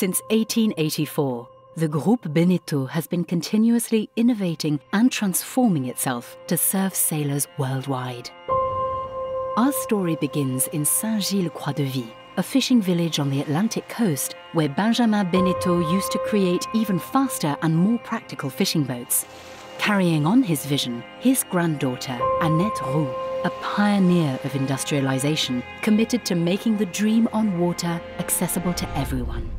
Since 1884, the Groupe Beneteau has been continuously innovating and transforming itself to serve sailors worldwide. Our story begins in Saint-Gilles-Croix-de-Vie, a fishing village on the Atlantic coast where Benjamin Beneteau used to create even faster and more practical fishing boats. Carrying on his vision, his granddaughter, Annette Roux, a pioneer of industrialization, committed to making the dream on water accessible to everyone.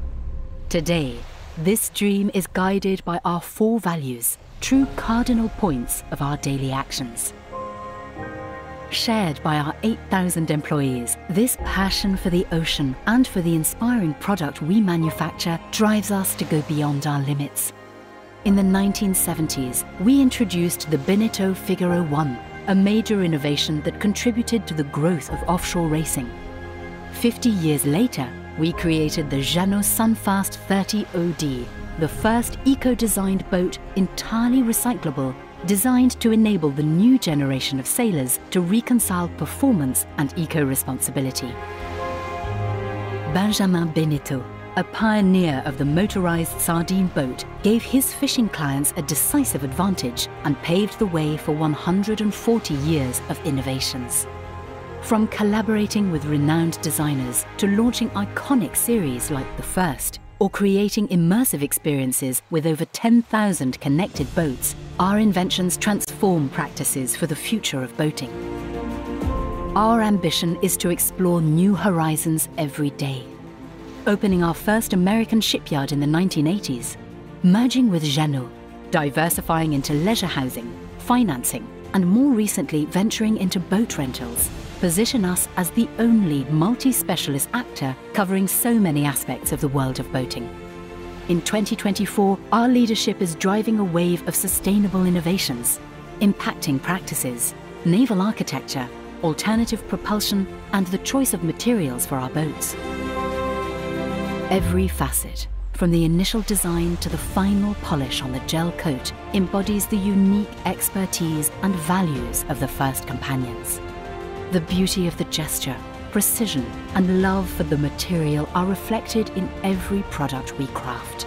Today, this dream is guided by our 4 values, true cardinal points of our daily actions. Shared by our 8,000 employees, this passion for the ocean and for the inspiring product we manufacture drives us to go beyond our limits. In the 1970s, we introduced the Beneteau Figaro 1, a major innovation that contributed to the growth of offshore racing. 50 years later, we created the Jeannot Sunfast 30 OD, the first eco-designed boat entirely recyclable, designed to enable the new generation of sailors to reconcile performance and eco-responsibility. Benjamin Beneteau, a pioneer of the motorized sardine boat, gave his fishing clients a decisive advantage and paved the way for 140 years of innovations. From collaborating with renowned designers to launching iconic series like The First, or creating immersive experiences with over 10,000 connected boats, our inventions transform practices for the future of boating. Our ambition is to explore new horizons every day. Opening our first American shipyard in the 1980s, merging with Jeannot, diversifying into leisure housing, financing, and more recently venturing into boat rentals, position us as the only multi-specialist actor covering so many aspects of the world of boating. In 2024, our leadership is driving a wave of sustainable innovations, impacting practices, naval architecture, alternative propulsion, and the choice of materials for our boats. Every facet, from the initial design to the final polish on the gel coat, embodies the unique expertise and values of the first companions. The beauty of the gesture, precision, and love for the material are reflected in every product we craft.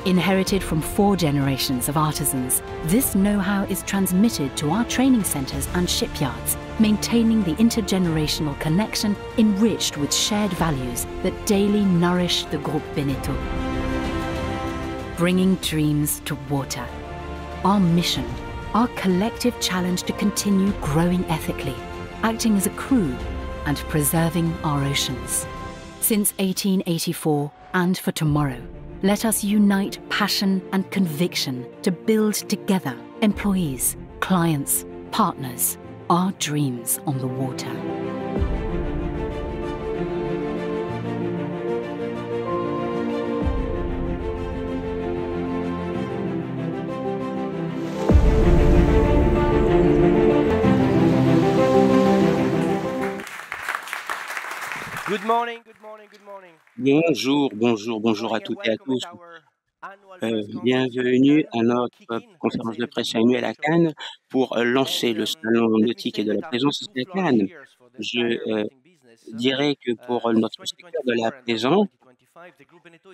Inherited from 4 generations of artisans, this know-how is transmitted to our training centers and shipyards, maintaining the intergenerational connection enriched with shared values that daily nourish the Groupe Beneteau. Bringing dreams to water. Our mission, our collective challenge to continue growing ethically, acting as a crew and preserving our oceans. Since 1884 and for tomorrow, let us unite passion and conviction to build together, employees, clients, partners, our dreams on the water. Good morning, good morning, good morning. Bonjour à toutes et à tous. Bienvenue à notre conférence de presse annuelle à Cannes pour lancer le salon nautique et de la plaisance à Cannes. Je dirais que pour notre secteur de la plaisance,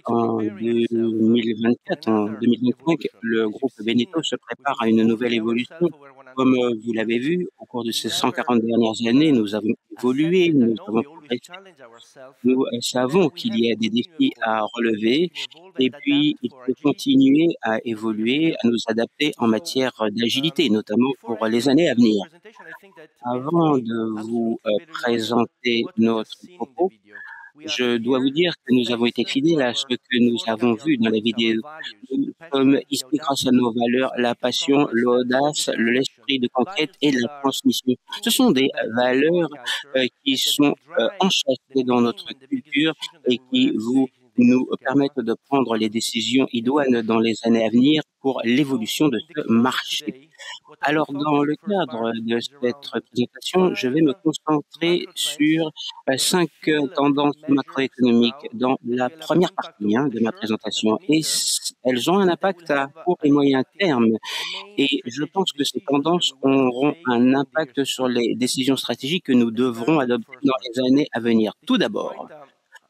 en 2024, en 2025, le groupe Beneteau se prépare à une nouvelle évolution. Comme vous l'avez vu, au cours de ces 140 dernières années, nous avons évolué, nous avons progressé. Nous savons qu'il y a des défis à relever et puis il faut continuer à évoluer, à nous adapter en matière d'agilité, notamment pour les années à venir. Avant de vous présenter notre propos, je dois vous dire que nous avons été fidèles à ce que nous avons vu dans la vidéo. Nous sommes ici grâce à nos valeurs, la passion, l'audace, l'esprit de conquête et la transmission. Ce sont des valeurs qui sont enchâssées dans notre culture et qui nous permettent de prendre les décisions idoines dans les années à venir pour l'évolution de ce marché. Alors, dans le cadre de cette présentation, je vais me concentrer sur 5 tendances macroéconomiques dans la première partie de ma présentation. Et elles ont un impact à court et moyen terme. Et je pense que ces tendances auront un impact sur les décisions stratégiques que nous devrons adopter dans les années à venir. Tout d'abord,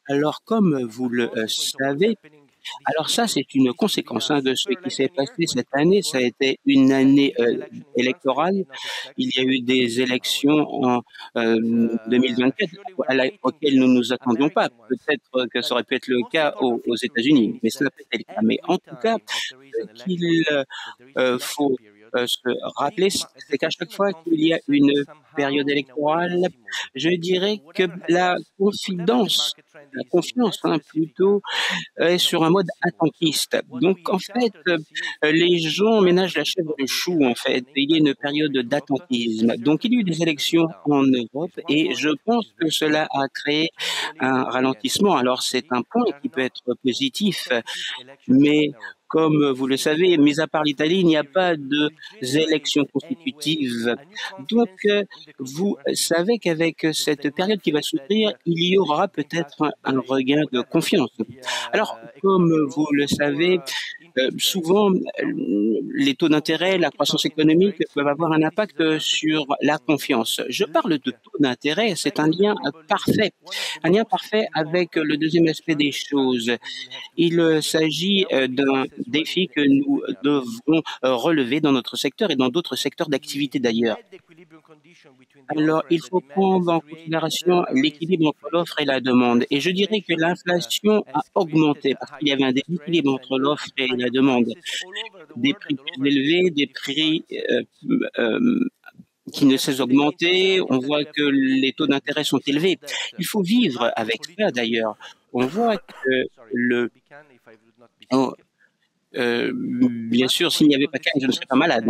alors comme vous le savez, Alors ça, c'est une conséquence de ce qui s'est passé cette année. Ça a été une année électorale. Il y a eu des élections en 2024 auxquelles nous ne nous attendions pas. Peut-être que ça aurait pu être le cas aux États-Unis, mais ça n'a pas été le cas. Mais en tout cas, ce qu'il faut se rappeler, c'est qu'à chaque fois qu'il y a une période électorale, je dirais que la confiance plutôt, est sur un mode attentiste. Donc en fait, les gens ménagent la chèvre et le chou en fait. Il y a une période d'attentisme. Donc il y a eu des élections en Europe et je pense que cela a créé un ralentissement. Alors c'est un point qui peut être positif, mais comme vous le savez, mis à part l'Italie, il n'y a pas d'élections constitutives. Donc, vous savez qu'avec cette période qui va s'ouvrir, il y aura peut-être un regain de confiance. Alors, comme vous le savez, souvent, les taux d'intérêt, la croissance économique peuvent avoir un impact sur la confiance. Je parle de taux d'intérêt, c'est un lien parfait avec le deuxième aspect des choses. Il s'agit d'un défi que nous devons relever dans notre secteur et dans d'autres secteurs d'activité d'ailleurs. Alors, il faut prendre en considération l'équilibre entre l'offre et la demande. Et je dirais que l'inflation a augmenté parce qu'il y avait un déséquilibre entre l'offre et la demande. Des prix plus élevés, des prix qui ne cessent d'augmenter. On voit que les taux d'intérêt sont élevés. Il faut vivre avec ça d'ailleurs. On voit que bien sûr, s'il n'y avait pas Cannes, je ne serais pas malade.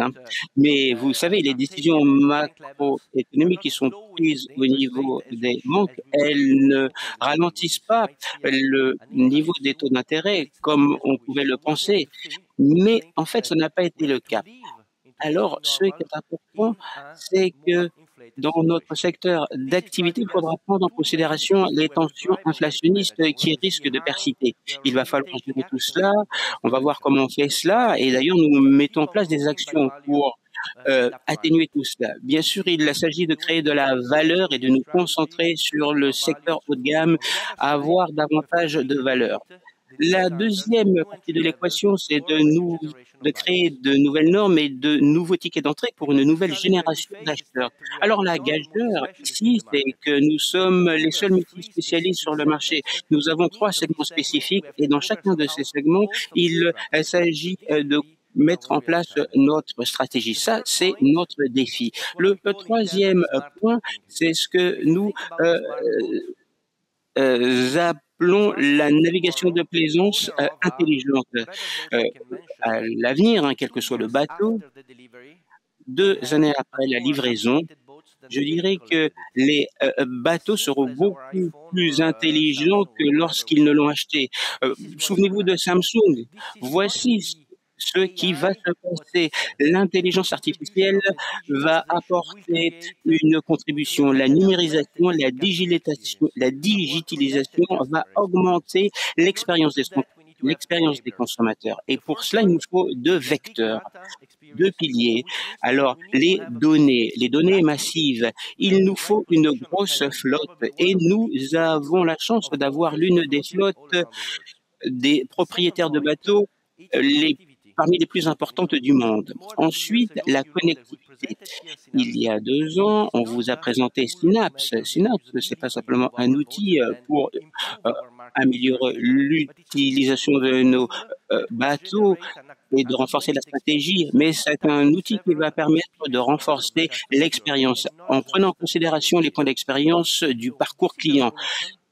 Mais vous savez, les décisions macroéconomiques qui sont prises au niveau des banques, elles ne ralentissent pas le niveau des taux d'intérêt comme on pouvait le penser. Mais en fait, ça n'a pas été le cas. Alors, ce qui est important, c'est que dans notre secteur d'activité, il faudra prendre en considération les tensions inflationnistes qui risquent de persister. Il va falloir gérer tout cela, on va voir comment on fait cela, et d'ailleurs, nous mettons en place des actions pour atténuer tout cela. Bien sûr, il s'agit de créer de la valeur et de nous concentrer sur le secteur haut de gamme, avoir davantage de valeur. La deuxième partie de l'équation, c'est de créer de nouvelles normes et de nouveaux tickets d'entrée pour une nouvelle génération d'acheteurs. Alors la gageure ici, c'est que nous sommes les seuls multispécialistes sur le marché. Nous avons 3 segments spécifiques et dans chacun de ces segments, il s'agit de mettre en place notre stratégie. Ça, c'est notre défi. Le troisième point, c'est ce que nous appelons la navigation de plaisance intelligente. À l'avenir, quel que soit le bateau, 2 années après la livraison, je dirais que les bateaux seront beaucoup plus intelligents que lorsqu'ils ne l'ont acheté. Souvenez-vous de Samsung. Voici ce qui va se passer. L'intelligence artificielle va apporter une contribution. La numérisation, la digitalisation va augmenter l'expérience des consommateurs. Et pour cela, il nous faut 2 vecteurs, 2 piliers. Alors, les données massives, il nous faut une grosse flotte et nous avons la chance d'avoir l'une des flottes des propriétaires de bateaux parmi les plus importantes du monde. Ensuite, la connectivité. Il y a 2 ans, on vous a présenté Synapse. Synapse, c'est pas simplement un outil pour améliorer l'utilisation de nos bateaux et de renforcer la stratégie, mais c'est un outil qui va permettre de renforcer l'expérience en prenant en considération les points d'expérience du parcours client.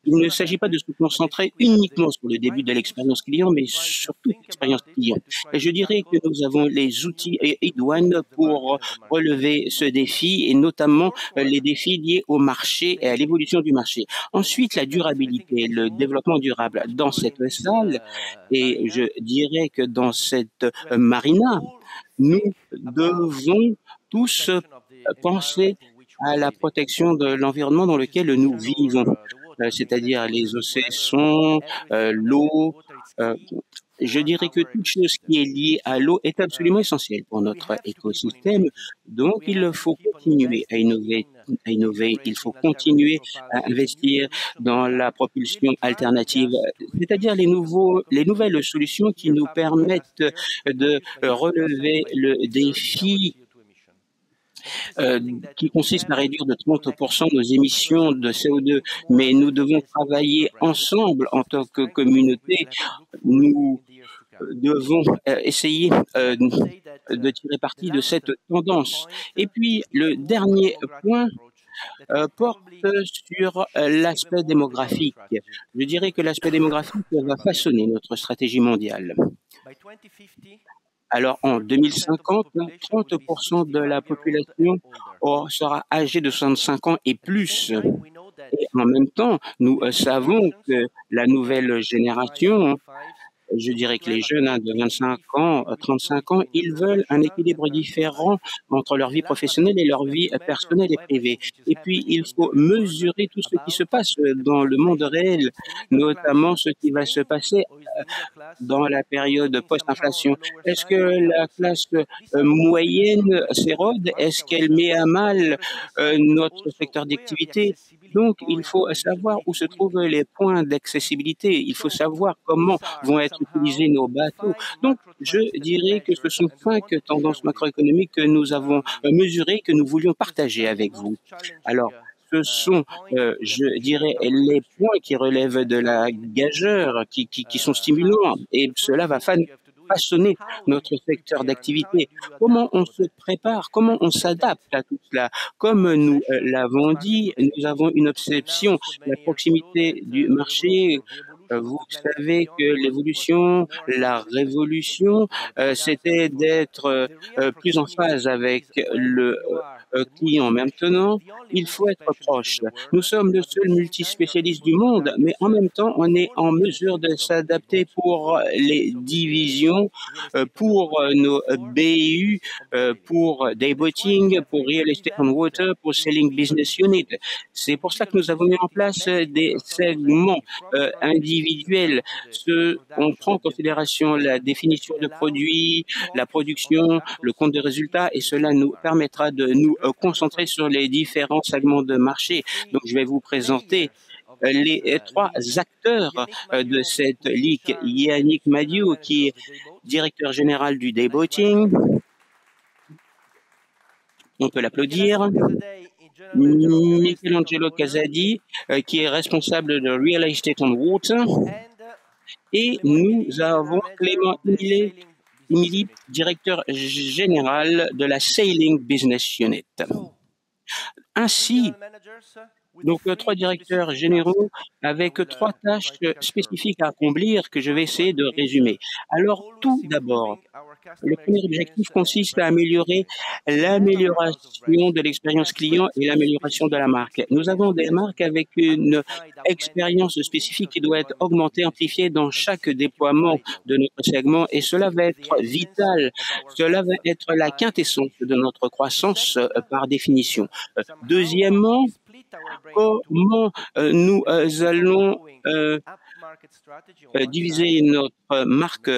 Il ne s'agit pas de se concentrer uniquement sur le début de l'expérience client, mais sur toute l'expérience client. Et je dirais que nous avons les outils idoines pour relever ce défi, et notamment les défis liés au marché et à l'évolution du marché. Ensuite, la durabilité, le développement durable. Dans cette salle, et je dirais que dans cette marina, nous devons tous penser à la protection de l'environnement dans lequel nous vivons. C'est-à-dire les océans, l'eau, Je dirais que toute chose qui est liée à l'eau est absolument essentielle pour notre écosystème, donc il faut continuer à innover, il faut continuer à investir dans la propulsion alternative, c'est-à-dire les nouvelles solutions qui nous permettent de relever le défi qui consiste à réduire de 30% nos émissions de CO2, mais nous devons travailler ensemble en tant que communauté. Nous devons essayer de tirer parti de cette tendance. Et puis, le dernier point porte sur l'aspect démographique. Je dirais que l'aspect démographique va façonner notre stratégie mondiale. Alors, en 2050, 30% de la population sera âgée de 65 ans et plus. Et en même temps, nous savons que la nouvelle génération, je dirais que les jeunes de 25 ans, 35 ans, ils veulent un équilibre différent entre leur vie professionnelle et leur vie personnelle et privée. Et puis, il faut mesurer tout ce qui se passe dans le monde réel, notamment ce qui va se passer dans la période post-inflation. Est-ce que la classe moyenne s'érode? Est-ce qu'elle met à mal notre secteur d'activité? Donc, il faut savoir où se trouvent les points d'accessibilité. Il faut savoir comment vont être utilisés nos bateaux. Donc, je dirais que ce sont 5 tendances macroéconomiques que nous avons mesurées, que nous voulions partager avec vous. Alors, ce sont, je dirais, les points qui relèvent de la gageure, qui sont stimulants, et cela va façonner notre secteur d'activité. Comment on se prépare, comment on s'adapte à tout cela? Comme nous l'avons dit, nous avons une obsession, la proximité du marché. Vous savez que l'évolution, la révolution, c'était d'être plus en phase avec le client. Maintenant, il faut être proche. Nous sommes le seul multispécialiste du monde, mais en même temps, on est en mesure de s'adapter pour les divisions, pour nos BU, pour dayboating, pour Real Estate on Water, pour Selling Business Unit. C'est pour ça que nous avons mis en place des segments individuels. On prend en considération la définition de produits, la production, le compte de résultats, et cela nous permettra de nous concentrer sur les différents segments de marché. Donc, je vais vous présenter les 3 acteurs de cette ligue. Yannick Madiou, qui est directeur général du dayboating. On peut l'applaudir. Michelangelo Casadi, qui est responsable de Real Estate on Water. Et nous avons Clément Emily, directeur général de la Sailing Business Unit. Ainsi, donc 3 directeurs généraux avec 3 tâches spécifiques à accomplir que je vais essayer de résumer. Alors, tout d'abord, le premier objectif consiste à améliorer l'amélioration de l'expérience client et l'amélioration de la marque. Nous avons des marques avec une expérience spécifique qui doit être augmentée, amplifiée dans chaque déploiement de notre segment, et cela va être vital. Cela va être la quintessence de notre croissance par définition. Deuxièmement, comment nous allons diviser notre marque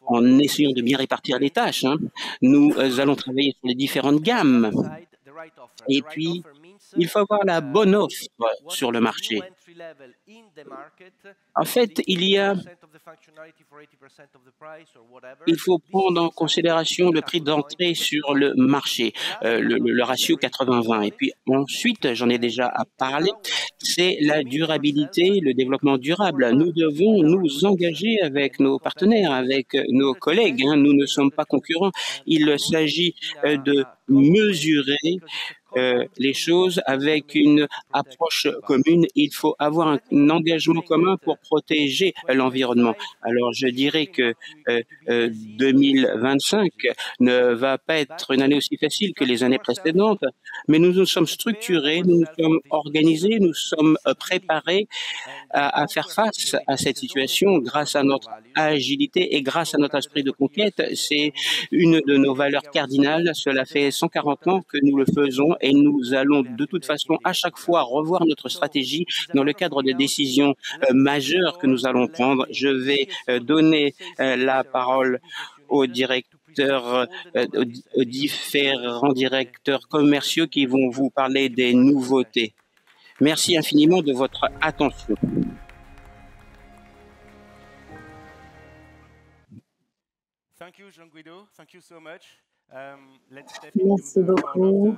en essayant de bien répartir les tâches. Nous allons travailler sur les différentes gammes. Et puis, il faut avoir la bonne offre sur le marché. En fait, il faut prendre en considération le prix d'entrée sur le marché, le ratio 80-20. Et puis ensuite, j'en ai déjà parlé, c'est la durabilité, le développement durable. Nous devons nous engager avec nos partenaires, avec nos collègues. Nous ne sommes pas concurrents. Il s'agit de mesurer les choses avec une approche commune. Il faut avoir un engagement commun pour protéger l'environnement. Alors, je dirais que 2025 ne va pas être une année aussi facile que les années précédentes, mais nous nous sommes structurés, nous nous sommes organisés, nous sommes préparés à faire face à cette situation grâce à notre agilité et grâce à notre esprit de conquête. C'est une de nos valeurs cardinales. Cela fait 140 ans que nous le faisons et nous allons de toute façon à chaque fois revoir notre stratégie dans le cadre des décisions majeures que nous allons prendre. Je vais donner la parole aux directeurs, aux différents directeurs commerciaux qui vont vous parler des nouveautés. Merci infiniment de votre attention. Merci beaucoup.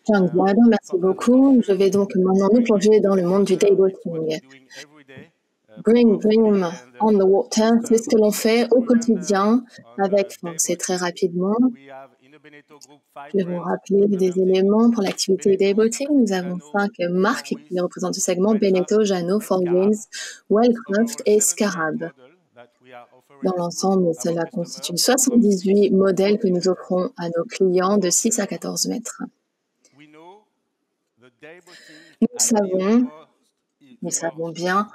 Jean Guido, merci beaucoup. Je vais donc maintenant nous plonger dans le monde du dayboating. Bring Dream on the Water, c'est ce que l'on fait au quotidien avec Foncé très rapidement. Je vais vous rappeler des éléments pour l'activité dayboating. Nous avons 5 marques qui représentent ce segment: Beneteau, Jeannot, 4Winds, Wellcraft et Scarab. Dans l'ensemble, cela constitue 78 modèles que nous offrons à nos clients de 6 à 14 mètres. Nous savons bien,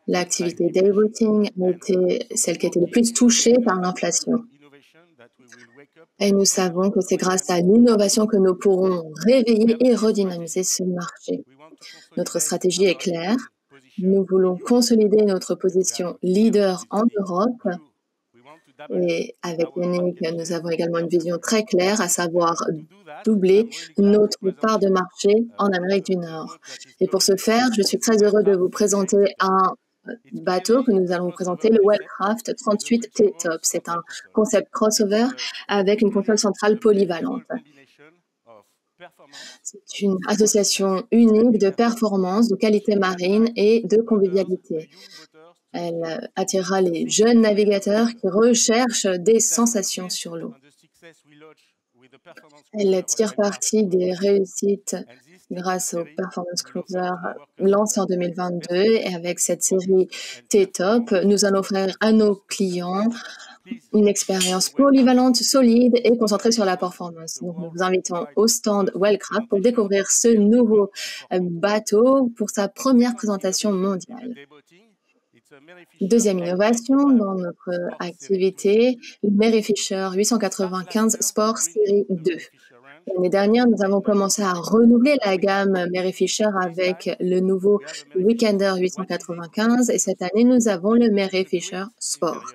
l'activité dayboating a été celle qui a été le plus touchée par l'inflation. Et nous savons que c'est grâce à l'innovation que nous pourrons réveiller et redynamiser ce marché. Notre stratégie est claire. Nous voulons consolider notre position leader en Europe. Et avec Yannick, nous avons également une vision très claire, à savoir doubler notre part de marché en Amérique du Nord. Et pour ce faire, je suis très heureux de vous présenter un bateau que nous allons vous présenter, le Wellcraft 38 T-Top. C'est un concept crossover avec une console centrale polyvalente. C'est une association unique de performance, de qualité marine et de convivialité. Elle attirera les jeunes navigateurs qui recherchent des sensations sur l'eau. Elle tire parti des réussites grâce au Performance Cruiser lancé en 2022. Et avec cette série T-Top, nous allons offrir à nos clients une expérience polyvalente, solide et concentrée sur la performance. Donc, nous vous invitons au stand Wellcraft pour découvrir ce nouveau bateau pour sa première présentation mondiale. Deuxième innovation dans notre activité, le Mary Fisher 895 Sport Série 2. L'année dernière, nous avons commencé à renouveler la gamme Mary Fisher avec le nouveau Weekender 895 et cette année, nous avons le Mary Fisher Sport.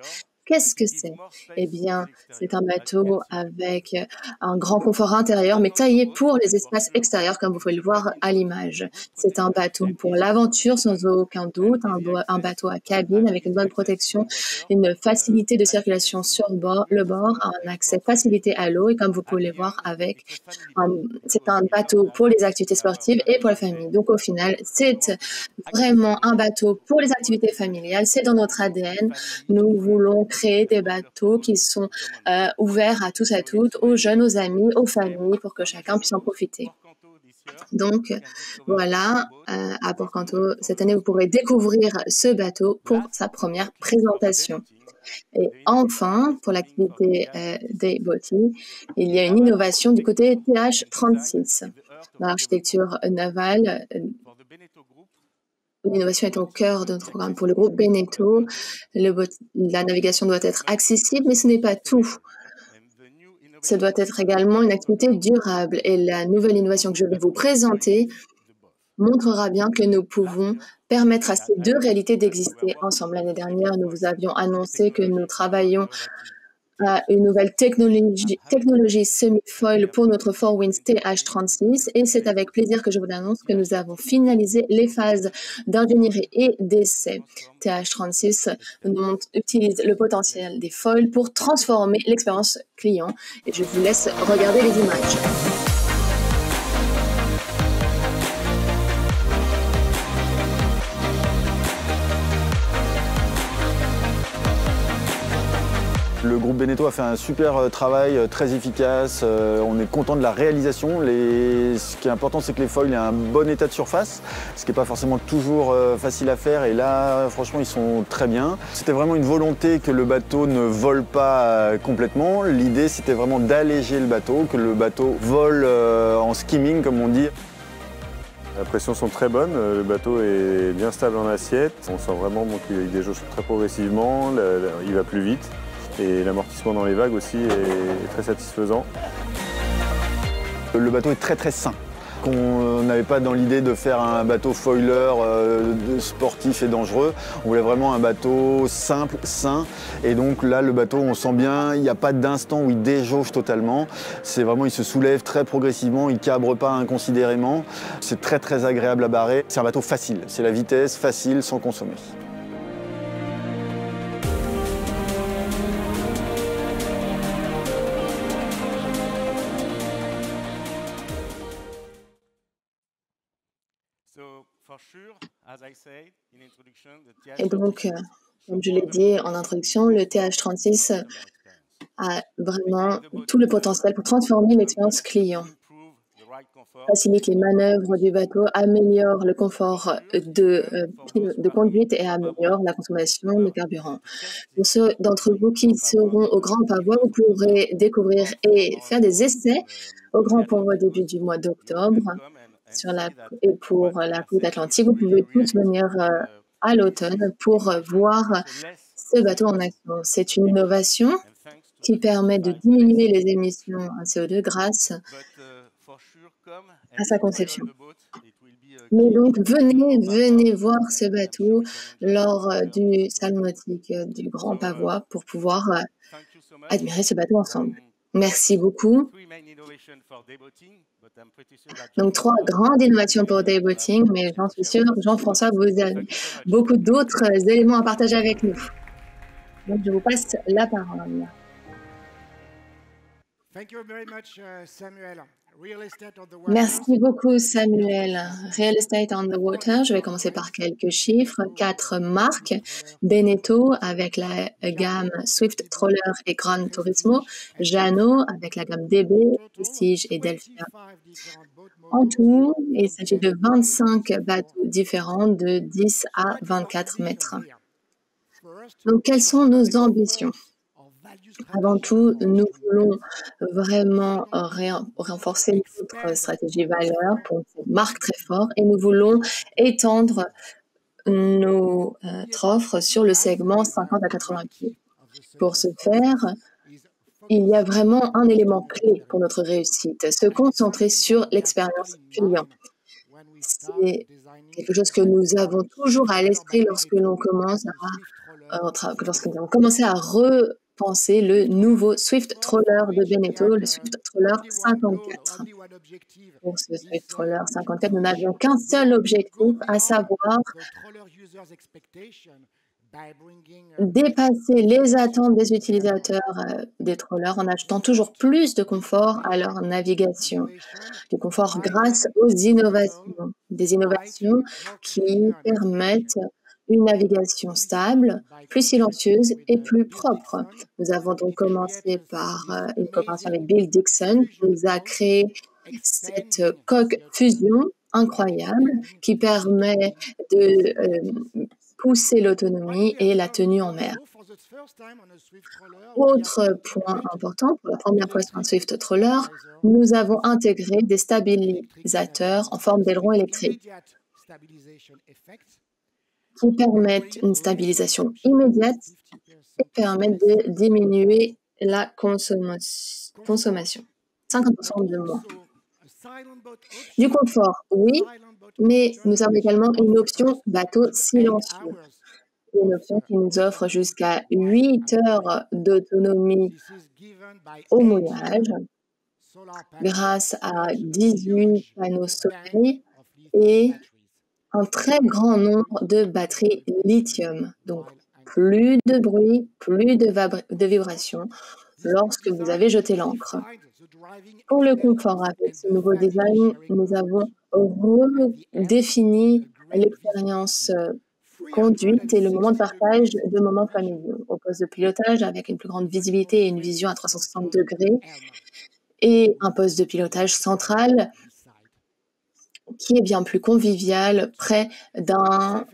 Qu'est-ce que c'est? Eh bien, c'est un bateau avec un grand confort intérieur, mais taillé pour les espaces extérieurs, comme vous pouvez le voir à l'image. C'est un bateau pour l'aventure, sans aucun doute, un bateau à cabine avec une bonne protection, une facilité de circulation sur le bord, un accès facilité à l'eau, et comme vous pouvez le voir c'est un bateau pour les activités sportives et pour la famille. Donc, au final, c'est vraiment un bateau pour les activités familiales. C'est dans notre ADN. Nous voulons créer des bateaux qui sont ouverts à tous et à toutes, aux jeunes, aux amis, aux familles, pour que chacun puisse en profiter. Donc, voilà, à Port-Canto, cette année, vous pourrez découvrir ce bateau pour sa première présentation. Et enfin, pour l'activité dayboating, il y a une innovation du côté TH36. Dans l'architecture navale, l'innovation est au cœur de notre programme. Pour le groupe Beneteau, la navigation doit être accessible, mais ce n'est pas tout. Ça doit être également une activité durable. Et la nouvelle innovation que je vais vous présenter montrera bien que nous pouvons permettre à ces deux réalités d'exister ensemble. L'année dernière, nous vous avions annoncé que nous travaillions à une nouvelle technologie semi-foil pour notre 4Winds TH36 et c'est avec plaisir que je vous annonce que nous avons finalisé les phases d'ingénierie et d'essai. TH36 utilise le potentiel des foils pour transformer l'expérience client et je vous laisse regarder les images. Le groupe Beneteau a fait un super travail, très efficace. On est content de la réalisation. Ce qui est important, c'est que les foils aient un bon état de surface, ce qui n'est pas forcément toujours facile à faire. Et là, franchement, ils sont très bien. C'était vraiment une volonté que le bateau ne vole pas complètement. L'idée, c'était vraiment d'alléger le bateau, que le bateau vole en skimming, comme on dit. Les pressions sont très bonnes, le bateau est bien stable en assiette. On sent vraiment qu'il déjauge très progressivement, il va plus vite. Et l'amortissement dans les vagues aussi est très satisfaisant. Le bateau est très très sain. On n'avait pas dans l'idée de faire un bateau foiler sportif et dangereux. On voulait vraiment un bateau simple, sain. Et donc là, le bateau, on sent bien, il n'y a pas d'instant où il déjauge totalement. C'est vraiment, il se soulève très progressivement, il ne cabre pas inconsidérément. C'est très très agréable à barrer. C'est un bateau facile, c'est la vitesse facile sans consommer. Et donc, comme je l'ai dit en introduction, le TH36 a vraiment tout le potentiel pour transformer l'expérience client, facilite les manœuvres du bateau, améliore le confort de conduite et améliore la consommation de carburant. Pour ceux d'entre vous qui seront au Grand Pavois, vous pourrez découvrir et faire des essais au Grand Pavois au début du mois d'octobre. Et pour la côte atlantique, vous pouvez tous venir à l'automne pour voir ce bateau en action. C'est une innovation qui permet de diminuer les émissions de CO2 grâce à sa conception. Mais donc, venez voir ce bateau lors du salon nautique du Grand Pavois pour pouvoir admirer ce bateau ensemble. Merci beaucoup. Donc, 3 grandes innovations pour dayboating, mais j'en suis sûre, Jean-François, vous avez beaucoup d'autres éléments à partager avec nous. Donc, je vous passe la parole. Merci beaucoup, Samuel. Real Estate on the Water, je vais commencer par quelques chiffres. 4 marques. Beneteau avec la gamme Swift Trawler et Gran Turismo. Jeannot avec la gamme DB, Prestige et Delphia. En tout, il s'agit de 25 bateaux différents de 10 à 24 mètres. Donc, quelles sont nos ambitions? Avant tout, nous voulons vraiment renforcer notre stratégie valeur pour une marque très forte et nous voulons étendre notre offre sur le segment 50 à 80 pieds. Pour ce faire, il y a vraiment un élément clé pour notre réussite, se concentrer sur l'expérience client. C'est quelque chose que nous avons toujours à l'esprit lorsque l'on commence lorsqu'on commence à repenser le nouveau Swift Trawler de Beneteau, le Swift Trawler 54. Pour ce Swift Trawler 54, nous n'avions qu'un seul objectif, à savoir dépasser les attentes des utilisateurs des trawlers en achetant toujours plus de confort à leur navigation. Du confort grâce aux innovations. Des innovations qui permettent une navigation stable, plus silencieuse et plus propre. Nous avons donc commencé par une coopération avec Bill Dixon qui nous a créé cette coque fusion incroyable qui permet de pousser l'autonomie et la tenue en mer. Autre point important, pour la première fois sur un Swift Trawler, nous avons intégré des stabilisateurs en forme d'aileron électrique qui permettent une stabilisation immédiate et permettent de diminuer la consommation. 50% de moins. Du confort, oui, mais nous avons également une option bateau silencieux. Une option qui nous offre jusqu'à 8 heures d'autonomie au mouillage grâce à 18 panneaux soleil et un très grand nombre de batteries lithium. Donc, plus de bruit, plus de vibrations lorsque vous avez jeté l'ancre. Pour le confort, avec ce nouveau design, nous avons redéfini l'expérience conduite et le moment de partage de moments familiaux. Au poste de pilotage, avec une plus grande visibilité et une vision à 360 degrés, et un poste de pilotage central qui est bien plus convivial, près d'un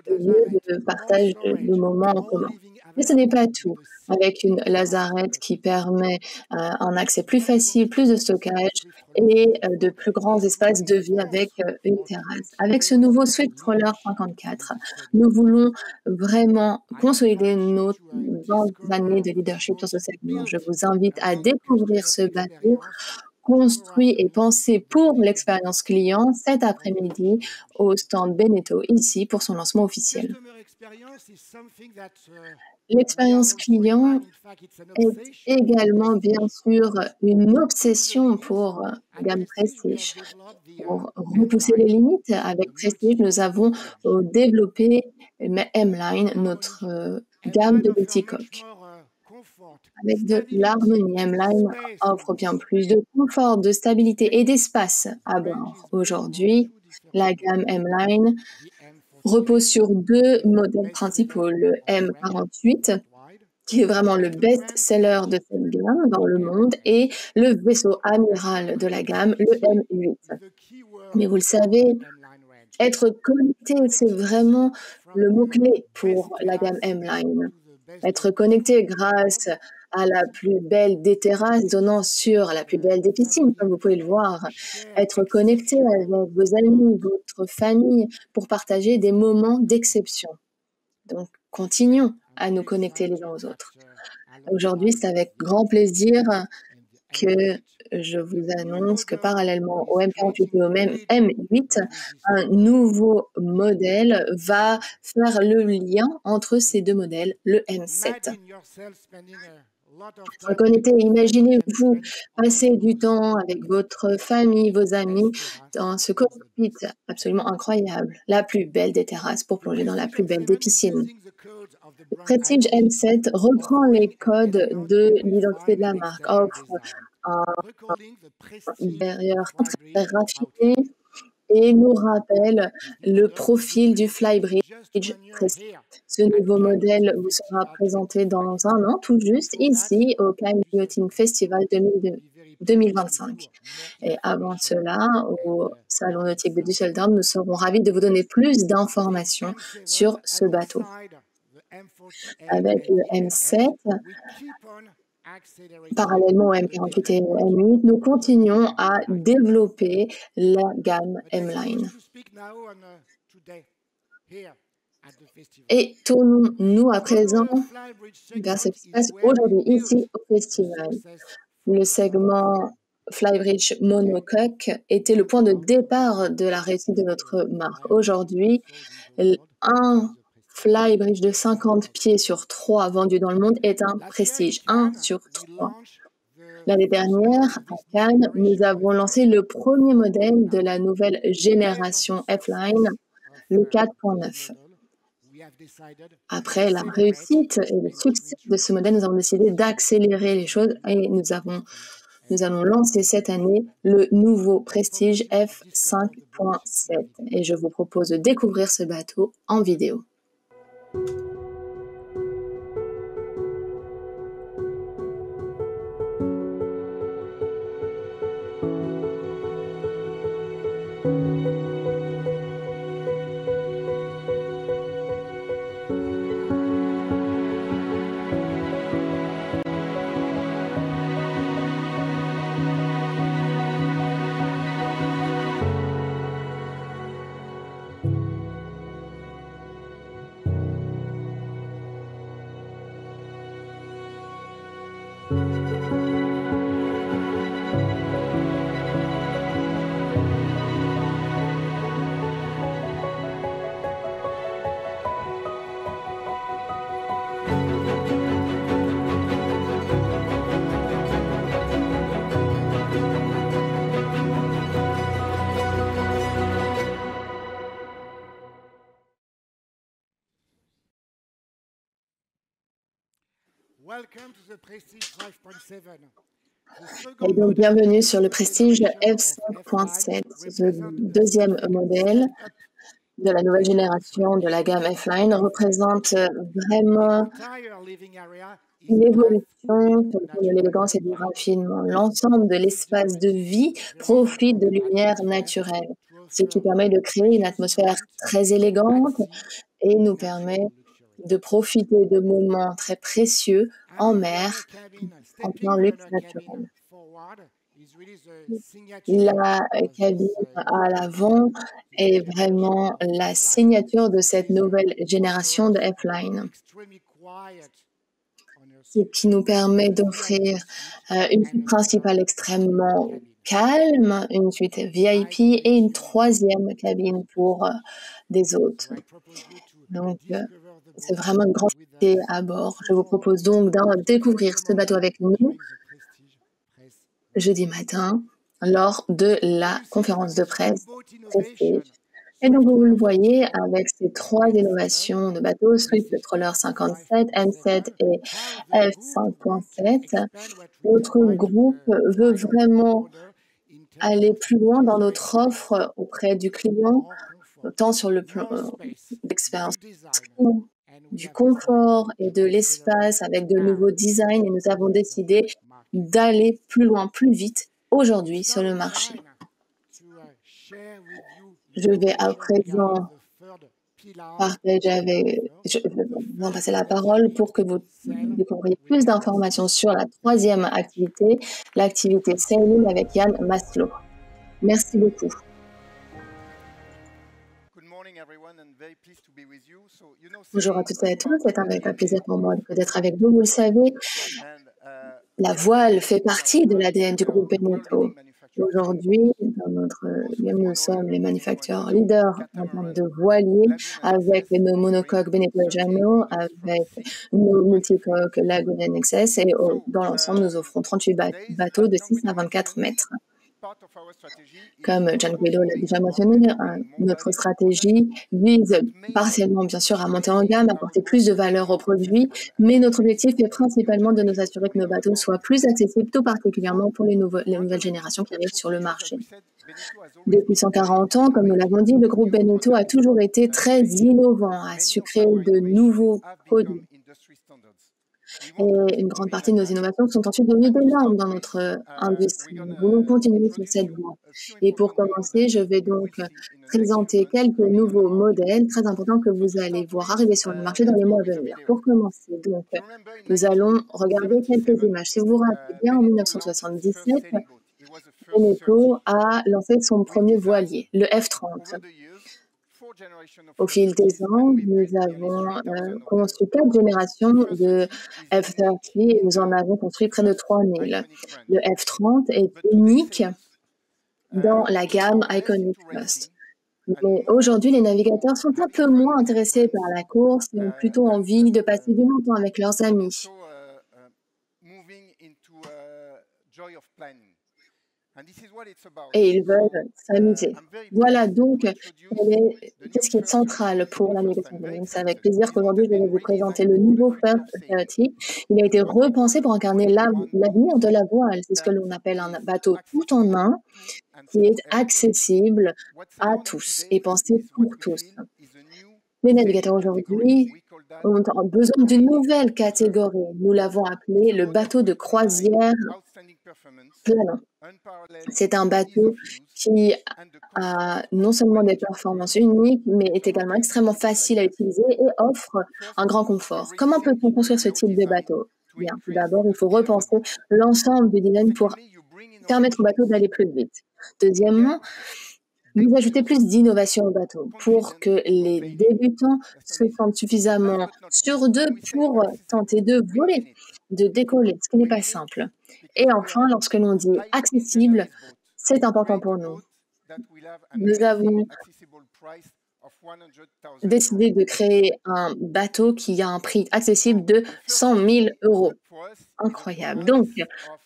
lieu de partage de moments en commun. Mais ce n'est pas tout. Avec une lazarette qui permet un accès plus facile, plus de stockage et de plus grands espaces de vie avec une terrasse. Avec ce nouveau Swift Trawler 54, nous voulons vraiment consolider nos 20 années de leadership sur ce segment. Je vous invite à découvrir ce bateau construit et pensé pour l'expérience client cet après-midi au stand Beneteau, ici, pour son lancement officiel. L'expérience client est également, bien sûr, une obsession pour la gamme Prestige. Pour repousser les limites, avec Prestige, nous avons développé M-Line, notre gamme de multicoques. Avec de l'harmonie, M-Line offre bien plus de confort, de stabilité et d'espace à bord. Aujourd'hui, la gamme M-Line repose sur deux modèles principaux, le M48, qui est vraiment le best-seller de cette gamme dans le monde, et le vaisseau amiral de la gamme, le M8. Mais vous le savez, être connecté, c'est vraiment le mot-clé pour la gamme M-Line. Être connecté grâce à la plus belle des terrasses donnant sur la plus belle des piscines, comme vous pouvez le voir. Être connecté avec vos amis, votre famille, pour partager des moments d'exception. Donc, continuons à nous connecter les uns aux autres. Aujourd'hui, c'est avec grand plaisir que je vous annonce que parallèlement au M48 et au même M8, un nouveau modèle va faire le lien entre ces deux modèles, le M7. Reconnectez, imaginez-vous passer du temps avec votre famille, vos amis, dans ce cockpit absolument incroyable, la plus belle des terrasses pour plonger dans la plus belle des piscines. Le Prestige M7 reprend les codes de l'identité de la marque, offre un intérieur très raffiné et nous rappelle le profil du Flybridge Prestige. Ce nouveau modèle vous sera présenté dans un an, tout juste, ici, au Climb Yachting Festival 2025. Et avant cela, au Salon nautique de Düsseldorf, nous serons ravis de vous donner plus d'informations sur ce bateau. Avec le M7, parallèlement au M48 et au M8, nous continuons à développer la gamme M-Line. Et tournons-nous à présent vers ce qui se passe aujourd'hui, ici au festival. Le segment Flybridge monocoque était le point de départ de la réussite de notre marque. Aujourd'hui, un Flybridge de 50 pieds sur 3 vendu dans le monde est un prestige, 1 sur 3. L'année dernière, à Cannes, nous avons lancé le premier modèle de la nouvelle génération F-Line, le 4.9. Après la réussite et le succès de ce modèle, nous avons décidé d'accélérer les choses et nous allons lancer cette année le nouveau Prestige F5.7. Et je vous propose de découvrir ce bateau en vidéo. Et donc, bienvenue sur le Prestige F5.7, le deuxième modèle de la nouvelle génération de la gamme F-Line, représente vraiment une évolution de l'élégance et du raffinement. L'ensemble de l'espace de vie profite de lumière naturelle, ce qui permet de créer une atmosphère très élégante et nous permet de profiter de moments très précieux en mer, en plein luxe naturel. La cabine à l'avant est vraiment la signature de cette nouvelle génération de F-Line, ce qui nous permet d'offrir une suite principale extrêmement calme, une suite VIP et une troisième cabine pour des hôtes. Donc, c'est vraiment une grande fierté à bord. Je vous propose donc de découvrir ce bateau avec nous jeudi matin lors de la conférence de presse Prestige. Et donc, vous le voyez, avec ces trois innovations de bateaux, Swift Trawler 57, M7 et F5.7, notre groupe veut vraiment aller plus loin dans notre offre auprès du client, tant sur le plan d'expérience client, du confort et de l'espace avec de nouveaux designs. Et nous avons décidé d'aller plus loin, plus vite aujourd'hui sur le marché. Je vais à présent passer la parole pour que vous découvriez plus d'informations sur la troisième activité, l'activité Sailing avec Yann Maslow. Merci beaucoup. Bonjour à toutes et à tous, c'est un véritable plaisir pour moi d'être avec vous. Vous le savez, la voile fait partie de l'ADN du groupe Beneteau. Aujourd'hui, nous sommes les manufacturiers leaders en termes de voiliers avec nos monocoques Beneteau et Jeannot, avec nos multicoques Laguna XS et dans l'ensemble, nous offrons 38 bateaux de 6 à 24 mètres. Comme Gian Guido l'a déjà mentionné, notre stratégie vise partiellement, bien sûr, à monter en gamme, à apporter plus de valeur aux produits, mais notre objectif est principalement de nous assurer que nos bateaux soient plus accessibles, tout particulièrement pour les nouvelles générations qui arrivent sur le marché. Depuis 140 ans, comme nous l'avons dit, le groupe Beneteau a toujours été très innovant, a su créer de nouveaux produits. Et une grande partie de nos innovations sont ensuite devenues des normes dans notre industrie. Nous voulons continuer sur cette voie. Et pour commencer, je vais donc présenter quelques nouveaux modèles très importants que vous allez voir arriver sur le marché dans les mois à venir. Pour commencer, donc, nous allons regarder quelques images. Si vous vous rappelez bien, en 1977, Beneteau a lancé son premier voilier, le F30. Au fil des ans, nous avons conçu 4 générations de F30 et nous en avons construit près de 3000. Le F30 est unique dans la gamme Iconic Plus. Mais aujourd'hui, les navigateurs sont un peu moins intéressés par la course et ont plutôt envie de passer du bon temps avec leurs amis. Et ils veulent s'amuser. Voilà donc qu'est-ce qui est central pour la navigation. C'est avec plaisir qu'aujourd'hui, je vais vous présenter le nouveau First 30. Il a été repensé pour incarner l'avenir de la voile. C'est ce que l'on appelle un bateau tout en main qui est accessible à tous et pensé pour tous. Les navigateurs aujourd'hui ont besoin d'une nouvelle catégorie. Nous l'avons appelé le bateau de croisière planant. C'est un bateau qui a non seulement des performances uniques, mais est également extrêmement facile à utiliser et offre un grand confort. Comment peut-on construire ce type de bateau? Bien, tout d'abord, il faut repenser l'ensemble du design pour permettre au bateau d'aller plus vite. Deuxièmement, vous ajoutez plus d'innovation au bateau pour que les débutants se sentent suffisamment sûrs d'eux pour tenter de voler, de décoller, ce qui n'est pas simple. Et enfin, lorsque l'on dit accessible, c'est important pour nous. Nous avons décidé de créer un bateau qui a un prix accessible de 100 000 €. Incroyable. Donc,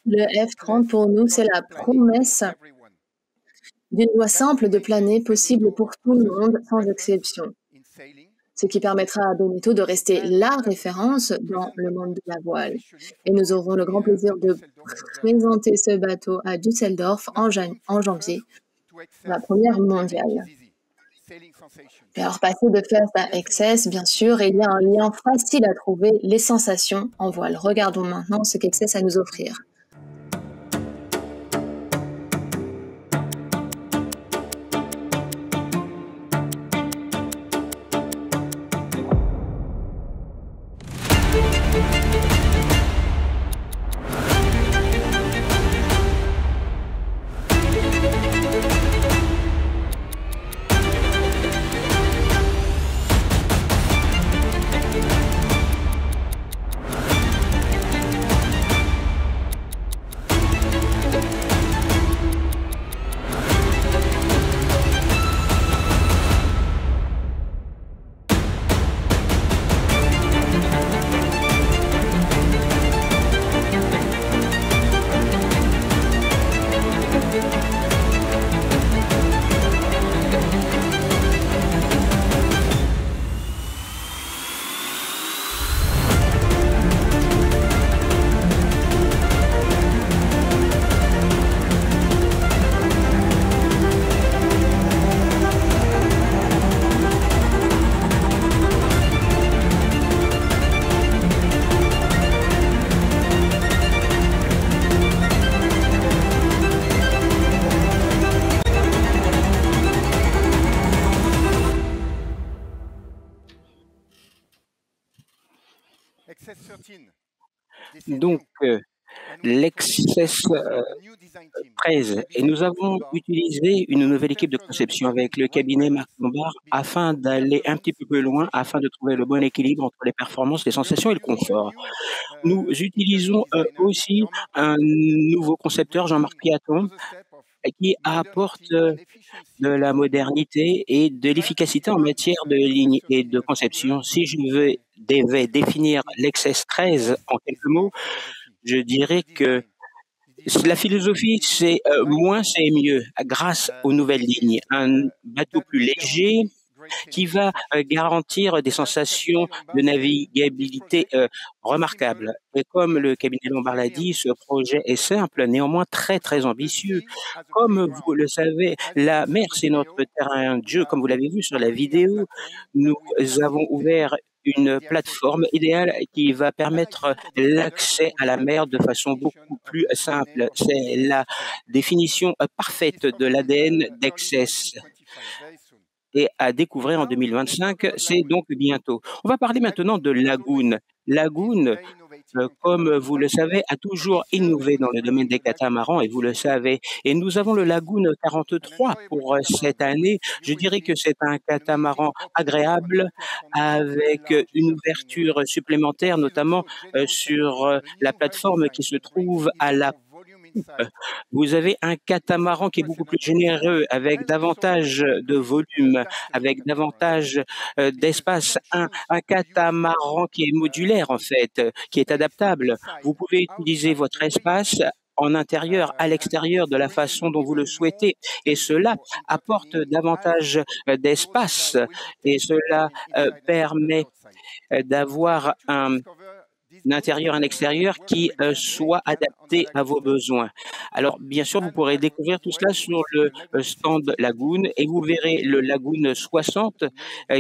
le F30 pour nous, c'est la promesse d'une voie simple de planer possible pour tout le monde, sans exception. Ce qui permettra à Beneteau de rester la référence dans le monde de la voile. Et nous aurons le grand plaisir de présenter ce bateau à Düsseldorf en janvier, la première mondiale. Et alors, passer de First à XS, bien sûr, il y a un lien facile à trouver, les sensations en voile. Regardons maintenant ce qu'XS a à nous offrir. Donc, l'Excess 13, et nous avons utilisé une nouvelle équipe de conception avec le cabinet Marc Lombard afin d'aller un petit peu plus loin, afin de trouver le bon équilibre entre les performances, les sensations et le confort. Nous utilisons aussi un nouveau concepteur, Jean-Marc Piaton, qui apporte de la modernité et de l'efficacité en matière de ligne et de conception. Si je devais définir l'Excess 13 en quelques mots, je dirais que la philosophie, c'est moins, c'est mieux, grâce aux nouvelles lignes. Un bateau plus léger qui va garantir des sensations de navigabilité remarquables. Et comme le cabinet Lombard l'a dit, ce projet est simple, néanmoins très très ambitieux. Comme vous le savez, la mer, c'est notre terrain de jeu. Comme vous l'avez vu sur la vidéo, nous avons ouvert une plateforme idéale qui va permettre l'accès à la mer de façon beaucoup plus simple. C'est la définition parfaite de l'ADN d'Excess. Et à découvrir en 2025, c'est donc bientôt. On va parler maintenant de Lagoon. Lagoon, comme vous le savez, a toujours innové dans le domaine des catamarans, et vous le savez. Et nous avons le Lagoon 43 pour cette année. Je dirais que c'est un catamaran agréable avec une ouverture supplémentaire, notamment sur la plateforme qui se trouve à la vous avez un catamaran qui est beaucoup plus généreux, avec davantage de volume, avec davantage d'espace. Un catamaran qui est modulaire, en fait, qui est adaptable. Vous pouvez utiliser votre espace en intérieur, à l'extérieur, de la façon dont vous le souhaitez. Et cela apporte davantage d'espace et cela permet d'avoir un intérieur, un extérieur qui soit adapté à vos besoins. Alors, bien sûr, vous pourrez découvrir tout cela sur le stand Lagoon et vous verrez le Lagoon 60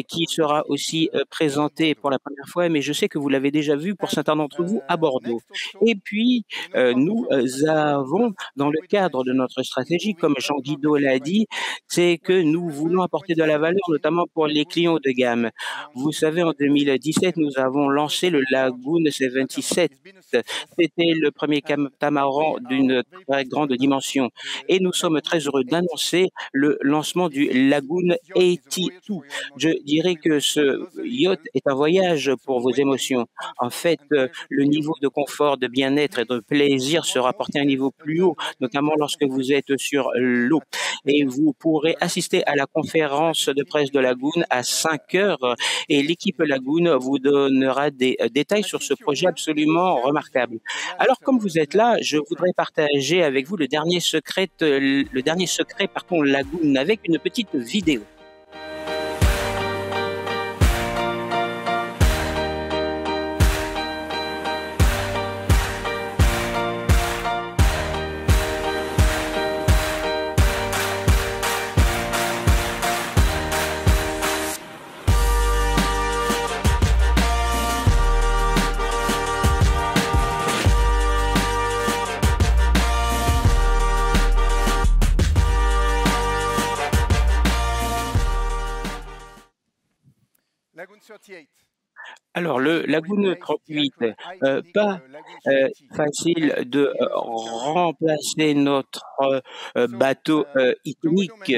qui sera aussi présenté pour la première fois, mais je sais que vous l'avez déjà vu pour certains d'entre vous à Bordeaux. Et puis, nous avons, dans le cadre de notre stratégie, comme Jean Guido l'a dit, c'est que nous voulons apporter de la valeur, notamment pour les clients haut de gamme. Vous savez, en 2017, nous avons lancé le Lagoon 27. C'était le premier catamaran d'une très grande dimension. Et nous sommes très heureux d'annoncer le lancement du Lagoon 82. Je dirais que ce yacht est un voyage pour vos émotions. En fait, le niveau de confort, de bien-être et de plaisir sera porté à un niveau plus haut, notamment lorsque vous êtes sur l'eau. Et vous pourrez assister à la conférence de presse de Lagoon à 5 heures et l'équipe Lagoon vous donnera des détails sur ce projet absolument remarquable. Alors, comme vous êtes là, je voudrais partager avec vous le dernier secret Lagoon avec une petite vidéo. Alors, le Lagoon 38, pas facile de remplacer notre bateau iconique.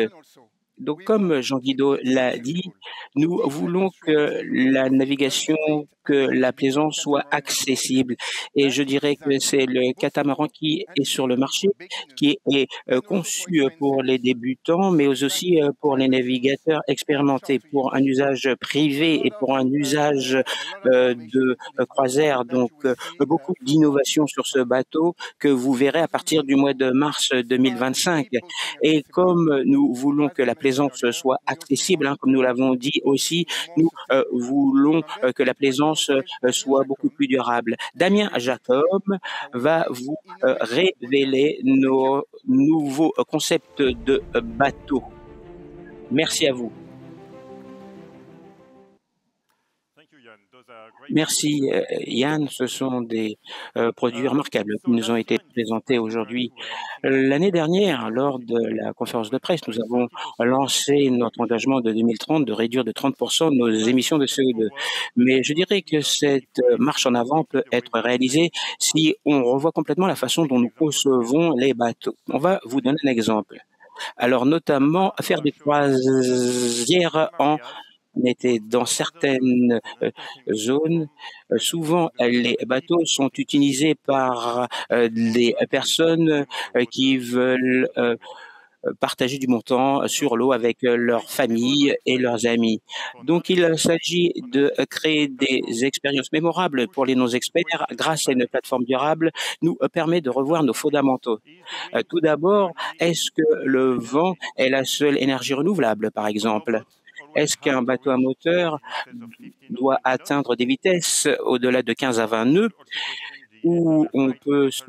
Donc, comme Jean Guido l'a dit, nous voulons que la navigation, que la plaisance soit accessible. Et je dirais que c'est le catamaran qui est sur le marché, qui est conçu pour les débutants, mais aussi pour les navigateurs expérimentés, pour un usage privé et pour un usage de croisière. Donc, beaucoup d'innovations sur ce bateau que vous verrez à partir du mois de mars 2025. Et comme nous voulons que la plaisance soit accessible, hein, comme nous l'avons dit aussi, nous voulons que la plaisance soit beaucoup plus durable. Damien Jacob va vous révéler nos nouveaux concepts de bateau. Merci à vous. Merci Yann, ce sont des produits remarquables qui nous ont été présentés aujourd'hui. L'année dernière, lors de la conférence de presse, nous avons lancé notre engagement de 2030 de réduire de 30% nos émissions de CO2. Mais je dirais que cette marche en avant peut être réalisée si on revoit complètement la façon dont nous concevons les bateaux. On va vous donner un exemple. Alors notamment faire des croisières en été. Dans certaines zones, souvent les bateaux sont utilisés par des personnes qui veulent partager du bon temps sur l'eau avec leurs familles et leurs amis. Donc il s'agit de créer des expériences mémorables pour les non-experts grâce à une plateforme durable nous permet de revoir nos fondamentaux. Tout d'abord, est-ce que le vent est la seule énergie renouvelable, par exemple? Est-ce qu'un bateau à moteur doit atteindre des vitesses au-delà de 15 à 20 nœuds, ou on peut se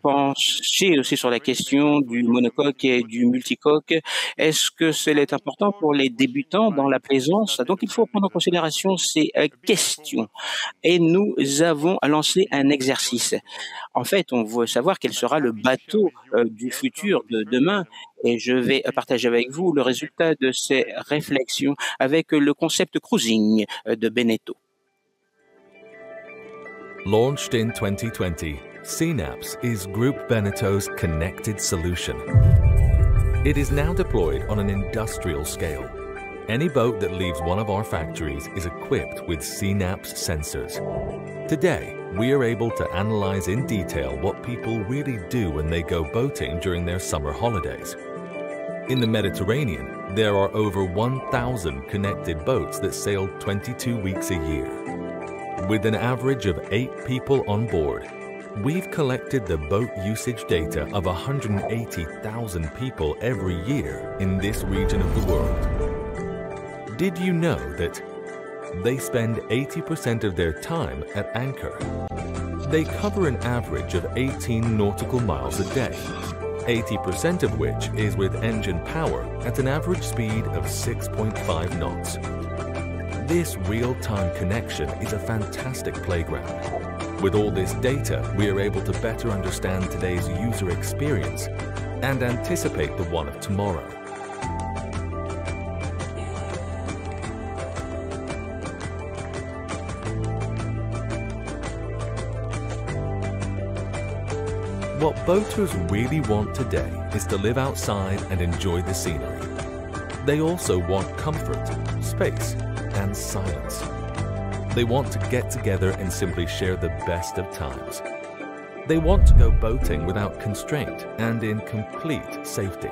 pencher aussi sur la question du monocoque et du multicoque? Est-ce que cela est important pour les débutants dans la plaisance? Donc il faut prendre en considération ces questions. Et nous avons lancé un exercice. En fait, on veut savoir quel sera le bateau du futur de demain. Et je vais partager avec vous le résultat de ces réflexions avec le concept cruising de Beneteau. Launched in 2020, CNAPS is Groupe Beneteu's connected solution. It is now deployed on an industrial scale. Any boat that leaves one of our factories is equipped with CNAPS sensors. Today, we are able to analyze in detail what people really do when they go boating during their summer holidays. In the Mediterranean, there are over 1,000 connected boats that sail 22 weeks a year. With an average of 8 people on board, we've collected the boat usage data of 180,000 people every year in this region of the world. Did you know that they spend 80% of their time at anchor? They cover an average of 18 nautical miles a day, 80% of which is with engine power at an average speed of 6.5 knots. This real-time connection is a fantastic playground. With all this data, we are able to better understand today's user experience and anticipate the one of tomorrow. What boaters really want today is to live outside and enjoy the scenery. They also want comfort, space, and silence. They want to get together and simply share the best of times. They want to go boating without constraint and in complete safety.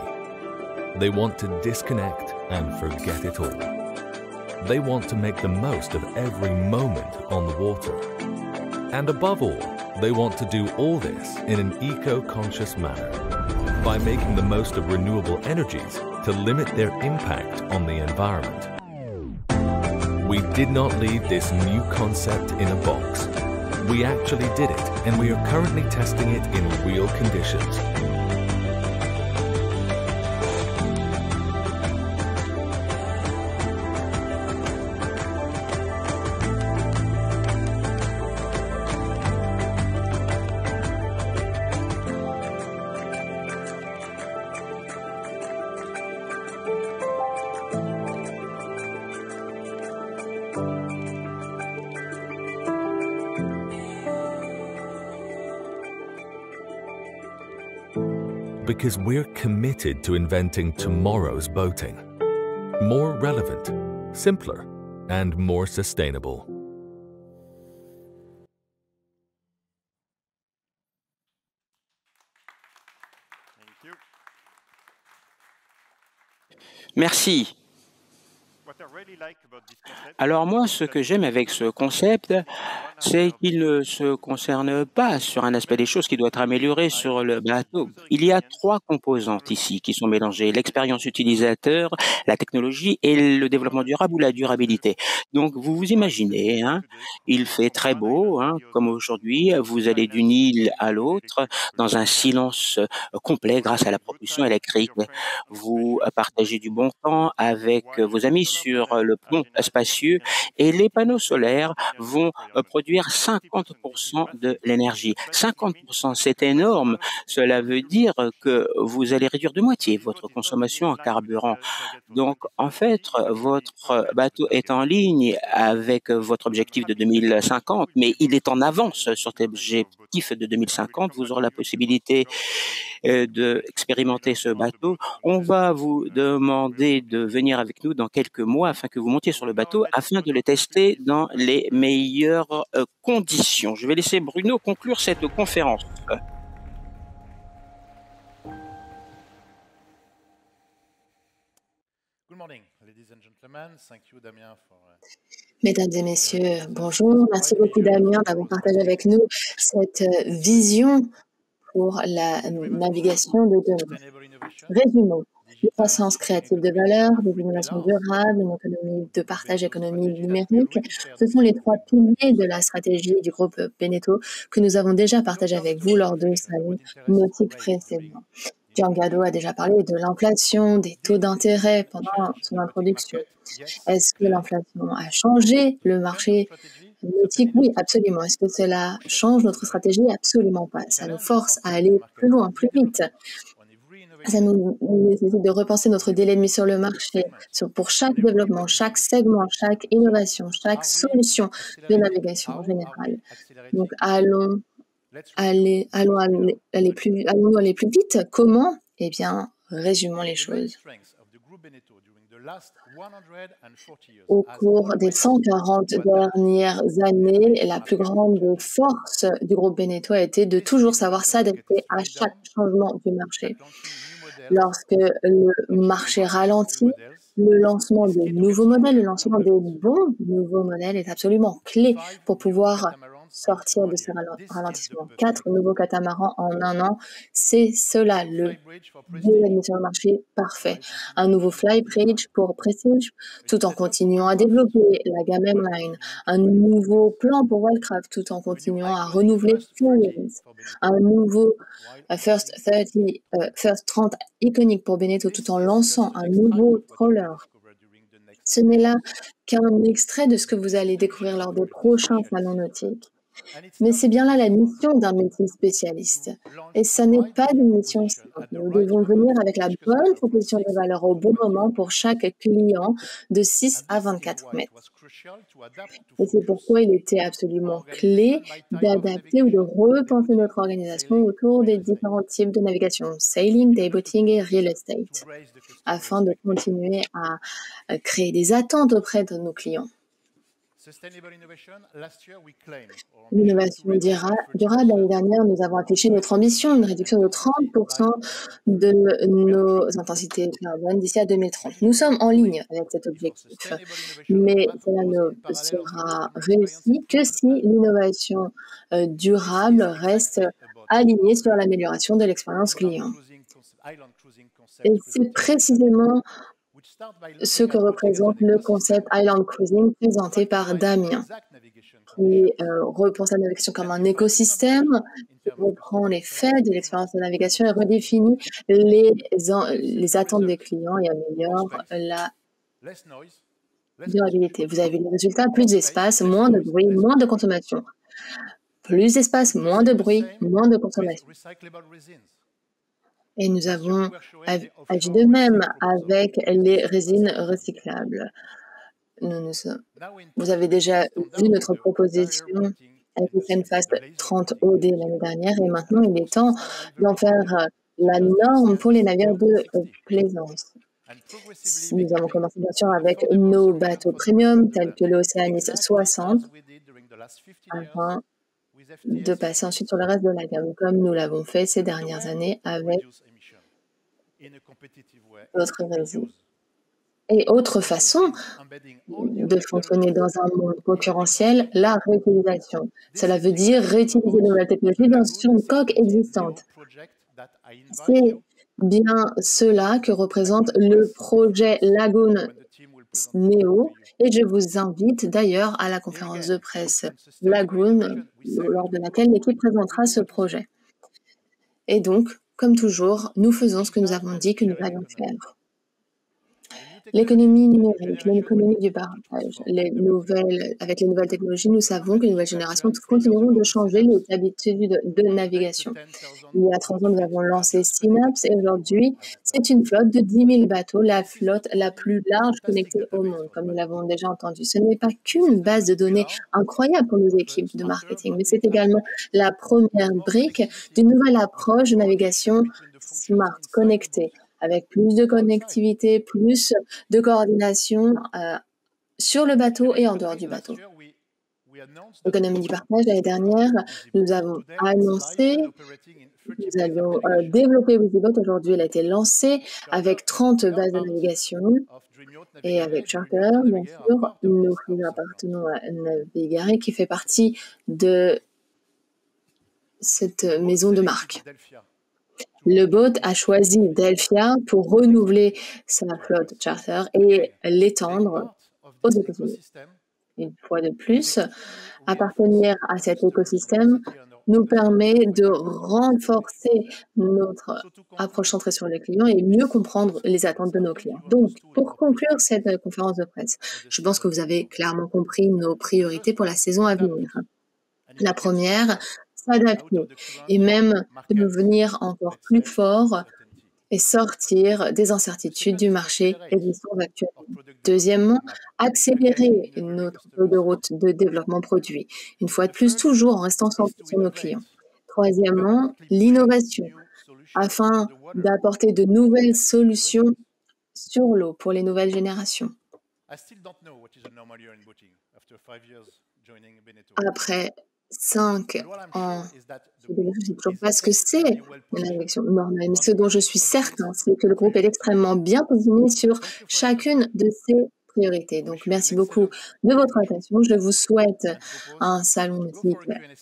They want to disconnect and forget it all. They want to make the most of every moment on the water. And above all, they want to do all this in an eco-conscious manner by making the most of renewable energies to limit their impact on the environment. We did not leave this new concept in a box. We actually did it, and we are currently testing it in real conditions. Because we're committed to inventing tomorrow's boating. More relevant, simpler, and more sustainable. Merci. Alors moi, ce que j'aime avec ce concept, c'est qu'il ne se concerne pas sur un aspect des choses qui doit être amélioré sur le bateau. Il y a 3 composantes ici qui sont mélangées: l'expérience utilisateur, la technologie et le développement durable ou la durabilité. Donc vous vous imaginez, hein, il fait très beau, hein, comme aujourd'hui, vous allez d'une île à l'autre dans un silence, complet grâce à la propulsion électrique. Vous, partagez du bon temps avec, vos amis sur, le pont spacieux et les panneaux solaires vont, produire 50 de l'énergie. 50, c'est énorme. Cela veut dire, que vous allez réduire de moitié votre consommation en carburant. Donc en fait, votre bateau est en ligne avec votre objectif de 2050, mais il est en avance sur cet objectif de 2050. Vous aurez la possibilité, d'expérimenter ce bateau. On va vous demander de venir avec nous dans quelques mois afin que vous montiez sur le bateau, afin de le tester dans les meilleures, conditions. Je vais laisser Bruno conclure cette conférence. Mesdames et messieurs, bonjour. Merci beaucoup Damien d'avoir partagé avec nous cette vision pour la navigation de demain. Résumons. Une croissance créative de valeur, des innovations durables, une économie de partage, économie numérique. Ce sont les 3 piliers de la stratégie du groupe Beneteau que nous avons déjà partagé avec vous lors de salons nautiques précédents. Giancarlo a déjà parlé de l'inflation, des taux d'intérêt pendant son introduction. Est-ce que l'inflation a changé le marché nautique? Oui, absolument. Est-ce que cela change notre stratégie? Absolument pas. Ça nous force à aller plus loin, plus vite. Ça nous nécessite de repenser notre délai de mise sur le marché pour chaque développement, chaque segment, chaque innovation, chaque solution de navigation en général. Donc, allons aller plus vite. Comment? Eh bien, résumons les choses. Au cours des 140 dernières années, la plus grande force du groupe Beneteau a été de toujours savoir s'adapter à chaque changement du marché. Lorsque le marché ralentit, le lancement de nouveaux modèles, le lancement de bons nouveaux modèles est absolument clé pour pouvoir sortir de ce ralentissement. 4 nouveaux catamarans en 1 an, c'est cela, le délai sur le marché parfait. Un nouveau Flybridge pour Prestige, tout en continuant à développer la gamme M-Line. Un nouveau plan pour Wildcraft, tout en continuant à renouveler Fourwinds. Un nouveau First 30 iconique pour Beneteau, tout en lançant un nouveau trawler. Ce n'est là qu'un extrait de ce que vous allez découvrir lors des prochains salons nautiques. Mais c'est bien là la mission d'un multispécialiste. Et ça n'est pas une mission simple. Nous devons venir avec la bonne proposition de valeur au bon moment pour chaque client de 6 à 24 mètres. Et c'est pourquoi il était absolument clé d'adapter ou de repenser notre organisation autour des différents types de navigation, sailing, dayboating et real estate, afin de continuer à créer des attentes auprès de nos clients. L'innovation durable, l'année dernière, nous avons affiché notre ambition, une réduction de 30% de nos intensités carbone d'ici à 2030. Nous sommes en ligne avec cet objectif, mais cela ne sera réussi que si l'innovation durable reste alignée sur l'amélioration de l'expérience client. Et c'est précisément ce que représente le concept Island Cruising présenté par Damien, qui repense la navigation comme un écosystème, qui reprend les faits de l'expérience de navigation et redéfinit les attentes des clients et améliore la durabilité. Vous avez les résultats: plus d'espace, moins de bruit, moins de consommation. Plus d'espace, moins de bruit, moins de consommation. Et nous avons agi de même avec les résines recyclables. Vous avez déjà vu notre proposition avec le Penfast 30 OD l'année dernière, et maintenant il est temps d'en faire la norme pour les navires de plaisance. Nous avons commencé bien sûr avec nos bateaux premium tels que l'Oceanis 60, afin de passer ensuite sur le reste de la gamme, comme nous l'avons fait ces dernières années avec d'autres résines. Et autre façon de fonctionner dans un monde concurrentiel, la réutilisation. Cela veut dire réutiliser de nouvelles technologies sur une coque existante. C'est bien cela que représente le projet Lagoon Neo, et je vous invite d'ailleurs à la conférence de presse Lagoon, lors de laquelle l'équipe présentera ce projet. Et donc, comme toujours, nous faisons ce que nous avons dit que nous allions faire. L'économie numérique, l'économie du partage, avec les nouvelles technologies, nous savons que les nouvelles générations continueront de changer les habitudes de navigation. Il y a 3 ans, nous avons lancé Synapse et aujourd'hui, c'est une flotte de 10 000 bateaux, la flotte la plus large connectée au monde, comme nous l'avons déjà entendu. Ce n'est pas qu'une base de données incroyable pour nos équipes de marketing, mais c'est également la première brique d'une nouvelle approche de navigation smart, connectée, avec plus de connectivité, plus de coordination sur le bateau et en dehors du bateau. L'économie du partage, l'année dernière, nous avons annoncé, nous allions développer WiziBoat. Aujourd'hui, elle a été lancée avec 30 bases de navigation et avec Charter, bien sûr. Nous appartenons à Navigare qui fait partie de cette maison de marque. Le boat a choisi Delphia pour renouveler sa flotte charter et l'étendre aux États-Unis. Une fois de plus, appartenir à cet écosystème nous permet de renforcer notre approche centrée sur les clients et mieux comprendre les attentes de nos clients. Donc, pour conclure cette conférence de presse, je pense que vous avez clairement compris nos priorités pour la saison à venir. La première, s'adapter et même devenir encore plus fort et sortir des incertitudes du marché existant actuellement. Deuxièmement, accélérer notre feuille de route de développement produit. Une fois de plus, toujours en restant centré sur nos clients. Troisièmement, l'innovation, afin d'apporter de nouvelles solutions sur l'eau pour les nouvelles générations. Après 5 ans, je ne sais toujours pas ce que c'est la navigation normale. Mais ce dont je suis certain, c'est que le groupe est extrêmement bien positionné sur chacune de ses priorités. Donc, merci beaucoup de votre attention. Je vous souhaite un salon nautique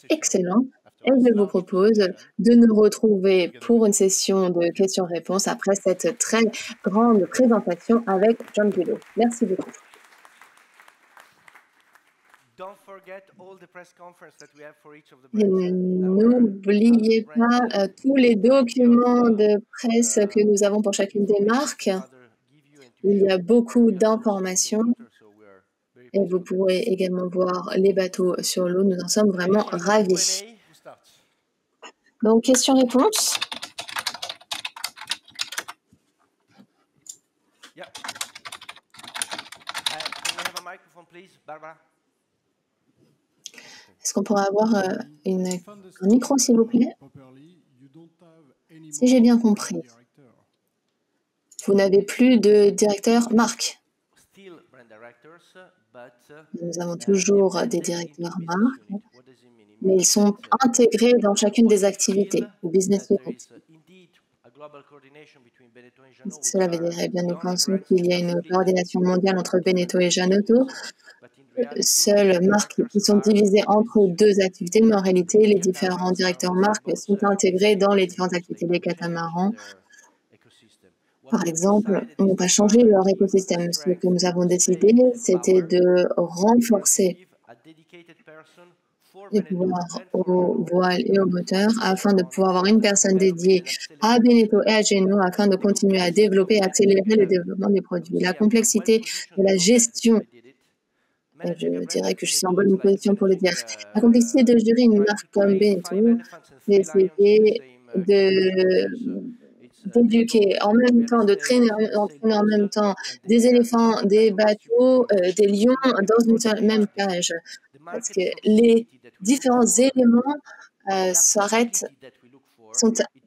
excellent et je vous propose de nous retrouver pour une session de questions-réponses après cette très grande présentation avec John Guido. Merci beaucoup. N'oubliez pas tous les documents de presse que nous avons pour chacune des marques. Il y a beaucoup d'informations et vous pourrez également voir les bateaux sur l'eau. Nous en sommes vraiment ravis. Donc, questions-réponses. Est-ce qu'on pourrait avoir un micro, s'il vous plaît? Si j'ai bien compris, vous n'avez plus de directeur marque. Nous avons toujours des directeurs marque, mais ils sont intégrés dans chacune des activités ou business units. Cela veut dire, eh bien, nous pensons qu'il y a une coordination mondiale entre Beneteau et Janotto. Seules marques qui sont divisées entre 2 activités, mais en réalité, les différents directeurs marques sont intégrés dans les différentes activités des catamarans. Par exemple, n'ont pas changé leur écosystème. Ce que nous avons décidé, c'était de renforcer les pouvoirs aux voiles et aux moteurs afin de pouvoir avoir une personne dédiée à Beneteau et à Geno afin de continuer à développer et accélérer le développement des produits. La complexité de la gestion, et je dirais que je suis en bonne position pour le dire, la complexité de gérer une marque comme Beneteau, c'est essayer d'éduquer en même temps, d'entraîner en même temps des éléphants, des bateaux, des lions dans une même cage. Parce que les différents éléments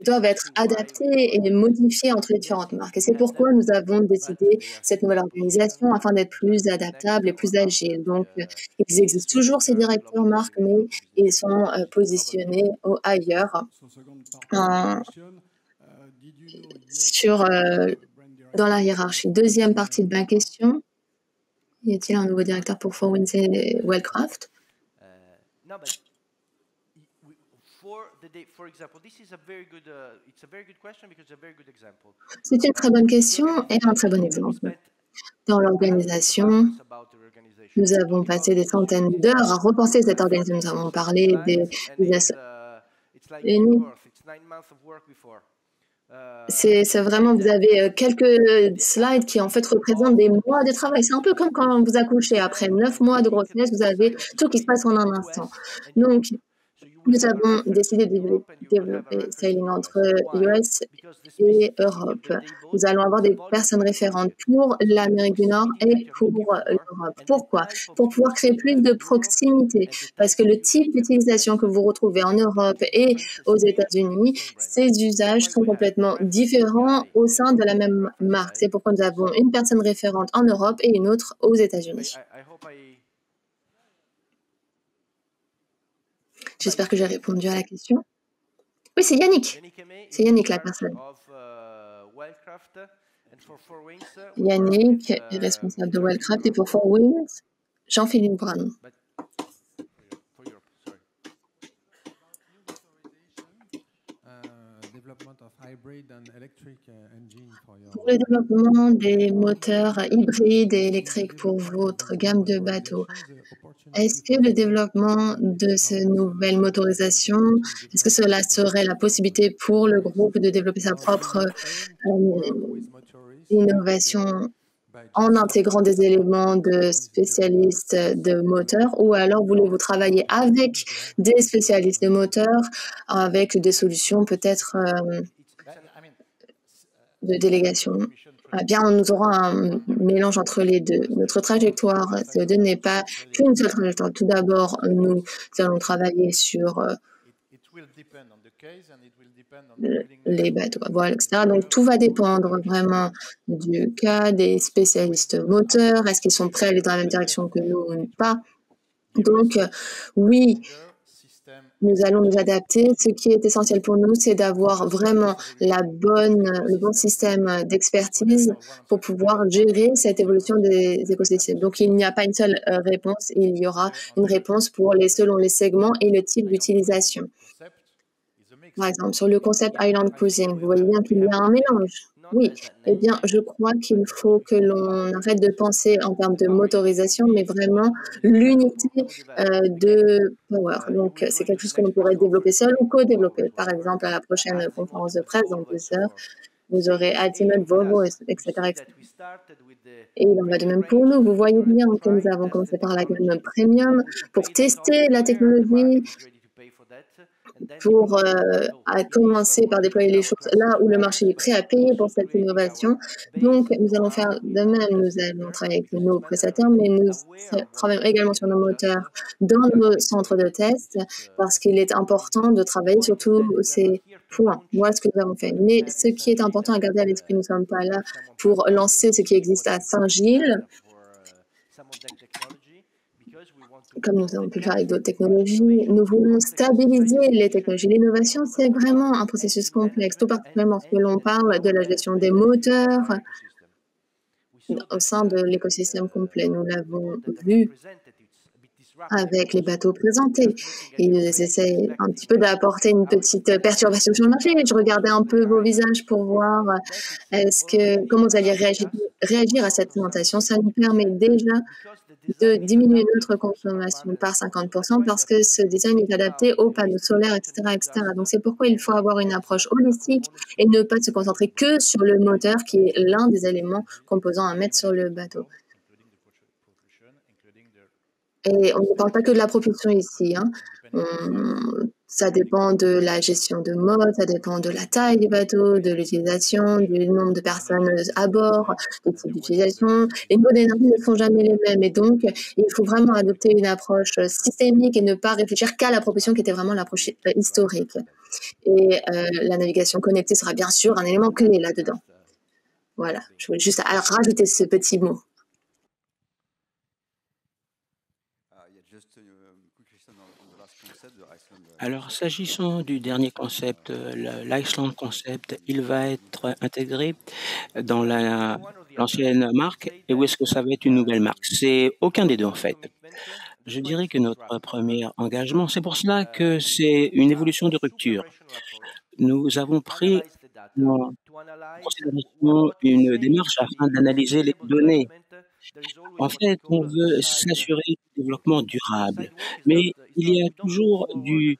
doivent être adaptés et modifiés entre les différentes marques. Et c'est pourquoi nous avons décidé cette nouvelle organisation afin d'être plus adaptable et plus agile. Donc, ils existent toujours ces directeurs marques, mais ils sont positionnés ailleurs sur dans la hiérarchie. Deuxième partie de ma question. Y a-t-il un nouveau directeur pour Four Winds et Wellcraft? C'est une très bonne question et un très bon exemple. Dans l'organisation, nous avons passé des centaines d'heures à repenser cette organisation. Nous avons parlé des c'est vraiment, vous avez quelques slides qui en fait représentent des mois de travail. C'est un peu comme quand vous accouchez. Après 9 mois de grossesse, vous avez tout qui se passe en un instant. Donc, nous avons décidé de développer Sailing entre US et Europe. Nous allons avoir des personnes référentes pour l'Amérique du Nord et pour l'Europe. Pourquoi? Pour pouvoir créer plus de proximité. Parce que le type d'utilisation que vous retrouvez en Europe et aux États-Unis, ces usages sont complètement différents au sein de la même marque. C'est pourquoi nous avons une personne référente en Europe et une autre aux États-Unis. J'espère que j'ai répondu à la question. Oui, c'est Yannick. C'est Yannick la personne. Yannick est responsable de Wellcraft et pour Four Winds, Jean-Philippe Brown. Pour le développement des moteurs hybrides et électriques pour votre gamme de bateaux, est-ce que le développement de ces nouvelles motorisations, est-ce que cela serait la possibilité pour le groupe de développer sa propre innovation en intégrant des éléments de spécialistes de moteurs, ou alors voulez-vous travailler avec des spécialistes de moteurs, avec des solutions peut-être de délégation? Eh bien, nous aurons un mélange entre les deux. Notre trajectoire CO2 n'est pas qu'une seule trajectoire. Tout d'abord, nous allons travailler sur les bateaux à voile, etc. Donc, tout va dépendre vraiment du cas des spécialistes moteurs. Est-ce qu'ils sont prêts à aller dans la même direction que nous ou pas? Donc, oui, nous allons nous adapter. Ce qui est essentiel pour nous, c'est d'avoir vraiment le bon système d'expertise pour pouvoir gérer cette évolution des écosystèmes. Donc, il n'y a pas une seule réponse, il y aura une réponse selon les segments et le type d'utilisation. Par exemple, sur le concept Island Cruising, vous voyez bien qu'il y a un mélange. Oui, eh bien, je crois qu'il faut que l'on arrête de penser en termes de motorisation, mais vraiment l'unité de power. Donc, c'est quelque chose que l'on pourrait développer seul ou co-développer. Par exemple, à la prochaine conférence de presse dans 2 heures, vous aurez Ultimate, Volvo, etc., etc. Et il en va de même pour nous. Vous voyez bien que nous avons commencé par la gamme premium pour tester la technologie, pour commencer par déployer les choses là où le marché est prêt à payer pour cette innovation. Donc, nous allons faire de même. Nous allons travailler avec nos prestataires, mais nous travaillons également sur nos moteurs dans nos centres de test parce qu'il est important de travailler sur tous ces points. Voilà ce que nous avons fait. Mais ce qui est important à garder à l'esprit, nous ne sommes pas là pour lancer ce qui existe à Saint-Gilles, comme nous avons pu le faire avec d'autres technologies. Nous voulons stabiliser les technologies. L'innovation, c'est vraiment un processus complexe, tout particulièrement lorsque l'on parle de la gestion des moteurs au sein de l'écosystème complet. Nous l'avons vu avec les bateaux présentés. Ils essaient un petit peu d'apporter une petite perturbation sur le marché. Je regardais un peu vos visages pour voir comment vous alliez réagir à cette présentation. Ça nous permet déjà de diminuer notre consommation par 50% parce que ce design est adapté aux panneaux solaires, etc., etc. Donc, c'est pourquoi il faut avoir une approche holistique et ne pas se concentrer que sur le moteur qui est l'un des éléments composants à mettre sur le bateau. Et on ne parle pas que de la propulsion ici. Ça dépend de la gestion de mode, ça dépend de la taille du bateau, de l'utilisation, du nombre de personnes à bord, du type d'utilisation. Les niveaux d'énergie ne sont jamais les mêmes. Et donc, il faut vraiment adopter une approche systémique et ne pas réfléchir qu'à la propulsion qui était vraiment l'approche historique. Et la navigation connectée sera bien sûr un élément clé là-dedans. Voilà, je voulais juste rajouter ce petit mot. Alors, s'agissant du dernier concept, l'Iceland Concept, il va être intégré dans l'ancienne marque et où est-ce que ça va être une nouvelle marque? C'est aucun des deux en fait. Je dirais que notre premier engagement, c'est pour cela que c'est une évolution de rupture. Nous avons pris en considération une démarche afin d'analyser les données. En fait, on veut s'assurer du développement durable, mais il y a toujours du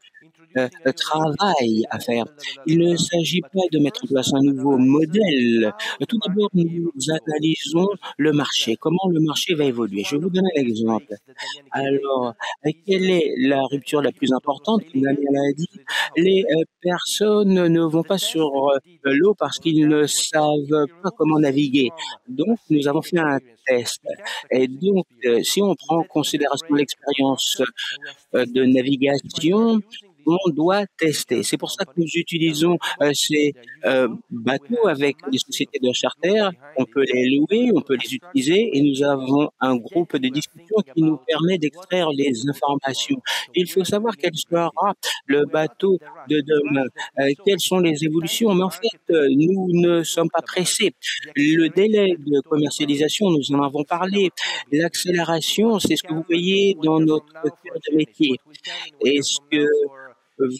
travail à faire. Il ne s'agit pas de mettre en place un nouveau modèle. Tout d'abord, nous analysons le marché, comment le marché va évoluer. Je vais vous donner un exemple. Alors, quelle est la rupture la plus importante? Comme Daniel a dit, les personnes ne vont pas sur l'eau parce qu'ils ne savent pas comment naviguer. Donc, nous avons fait un test. Et donc, si on prend en considération l'expérience de navigation, on doit tester. C'est pour ça que nous utilisons ces bateaux avec des sociétés de charter. On peut les louer, on peut les utiliser et nous avons un groupe de discussion qui nous permet d'extraire les informations. Il faut savoir quel sera le bateau de demain, quelles sont les évolutions. Mais en fait, nous ne sommes pas pressés. Le délai de commercialisation, nous en avons parlé. L'accélération, c'est ce que vous voyez dans notre cœur de métier. Et ce que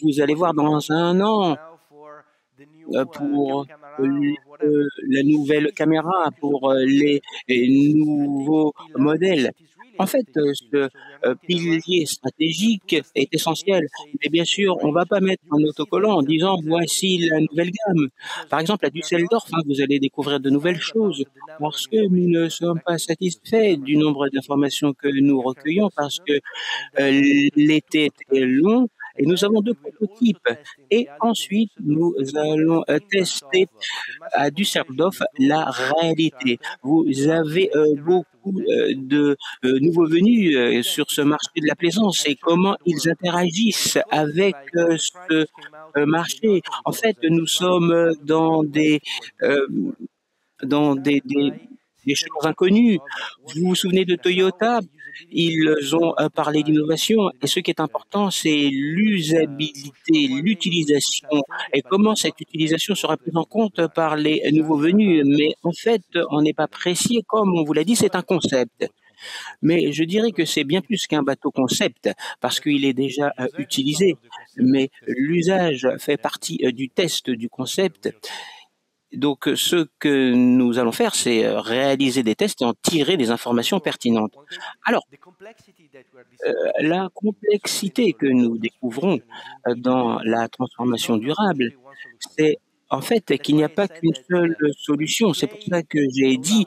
vous allez voir dans un an pour la nouvelle caméra, pour les nouveaux modèles. En fait, ce pilier stratégique est essentiel. Mais bien sûr, on ne va pas mettre un autocollant en disant voici la nouvelle gamme. Par exemple, à Düsseldorf, vous allez découvrir de nouvelles choses parce que nous ne sommes pas satisfaits du nombre d'informations que nous recueillons parce que l'été est long. Et nous avons 2 prototypes. Et ensuite, nous allons tester à Düsseldorf la réalité. Vous avez beaucoup de nouveaux venus sur ce marché de la plaisance et comment ils interagissent avec ce marché. En fait, nous sommes dans des choses inconnues. Vous vous souvenez de Toyota? Ils ont parlé d'innovation et ce qui est important, c'est l'usabilité, l'utilisation et comment cette utilisation sera prise en compte par les nouveaux venus. Mais en fait, on n'est pas précis, comme on vous l'a dit, c'est un concept. Mais je dirais que c'est bien plus qu'un bateau concept parce qu'il est déjà utilisé. Mais l'usage fait partie du test du concept. Donc, ce que nous allons faire, c'est réaliser des tests et en tirer des informations pertinentes. Alors, la complexité que nous découvrons dans la transformation durable, c'est en fait qu'il n'y a pas qu'une seule solution. C'est pour ça que j'ai dit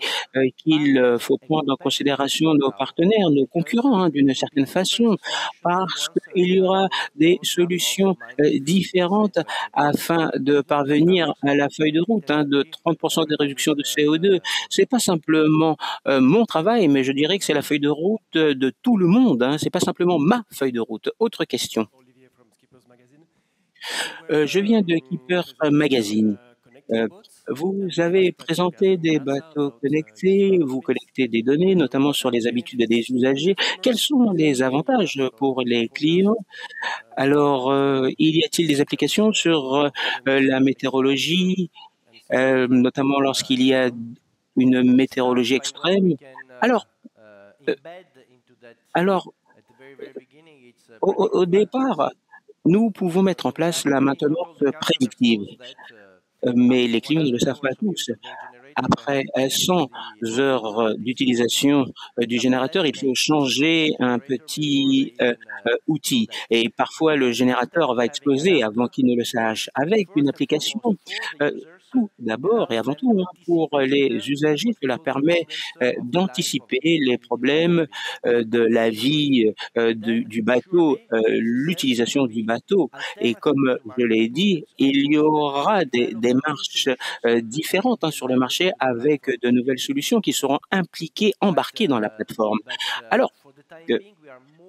qu'il faut prendre en considération nos partenaires, nos concurrents, d'une certaine façon, parce qu'il y aura des solutions différentes afin de parvenir à la feuille de route de 30% de réduction de CO2. C'est pas simplement mon travail, mais je dirais que c'est la feuille de route de tout le monde. C'est pas simplement ma feuille de route. Autre question. Je viens de Keeper Magazine. Vous avez présenté des bateaux connectés, vous collectez des données, notamment sur les habitudes des usagers. Quels sont les avantages pour les clients? Alors, y a-t-il des applications sur la météorologie, notamment lorsqu'il y a une météorologie extrême? Alors, au départ, nous pouvons mettre en place la maintenance prédictive, mais les clients ne le savent pas tous. Après 100 heures d'utilisation du générateur, il faut changer un petit outil. Et parfois, le générateur va exploser avant qu'il ne le sache. Avec une application, tout d'abord et avant tout, pour les usagers, cela permet d'anticiper les problèmes de la vie du bateau, l'utilisation du bateau. Et comme je l'ai dit, il y aura des démarches différentes sur le marché avec de nouvelles solutions qui seront embarquées dans la plateforme. Alors,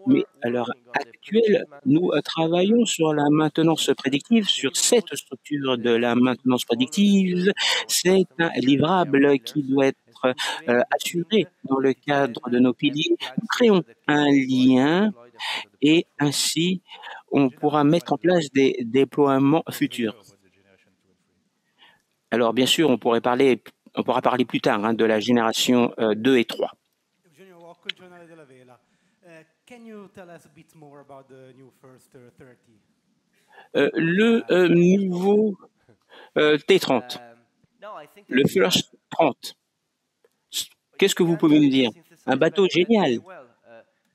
mais à l'heure actuelle, nous travaillons sur la maintenance prédictive, sur cette structure de la maintenance prédictive. C'est un livrable qui doit être être assuré dans le cadre de nos piliers. Nous créons un lien et ainsi on pourra mettre en place des déploiements futurs. Alors bien sûr, on pourra parler plus tard hein, de la génération 2 et 3. Le nouveau T30, le First 30, qu'est-ce que vous pouvez nous dire? Un bateau génial.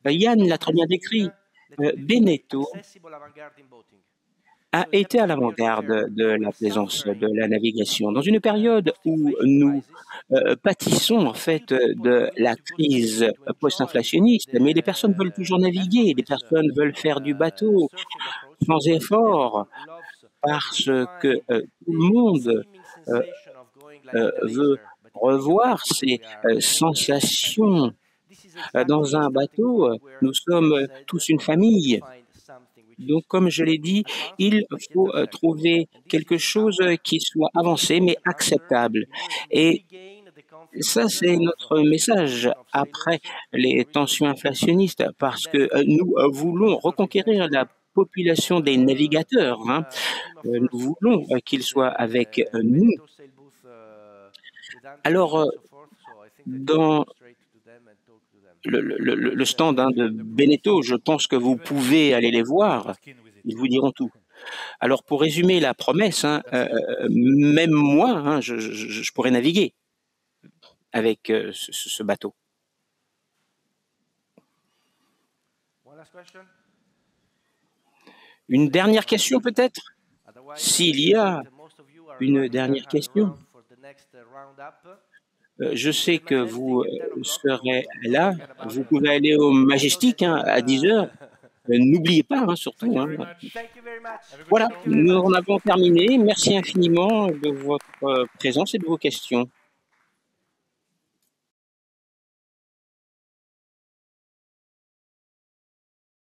Yann l'a très bien décrit. Beneteau a été à l'avant-garde de la plaisance de la navigation. Dans une période où nous pâtissons en fait de la crise post-inflationniste, mais les personnes veulent toujours naviguer, les personnes veulent faire du bateau sans effort, parce que tout le monde veut revoir ces sensations. Dans un bateau, nous sommes tous une famille. Donc, comme je l'ai dit, il faut trouver quelque chose qui soit avancé, mais acceptable. Et ça, c'est notre message après les tensions inflationnistes, parce que nous voulons reconquérir la population des navigateurs. Hein. Nous voulons qu'ils soient avec nous. Alors, dans le stand hein, de Beneteau, je pense que vous pouvez aller les voir, ils vous diront tout. Alors pour résumer la promesse, hein, même moi, hein, je pourrais naviguer avec ce bateau. Une dernière question peut-être? S'il y a une dernière question. Je sais que vous serez là. Vous pouvez aller au Majestic hein, à 10 heures. N'oubliez pas, hein, surtout. Hein. Voilà, nous en avons terminé. Merci infiniment de votre présence et de vos questions.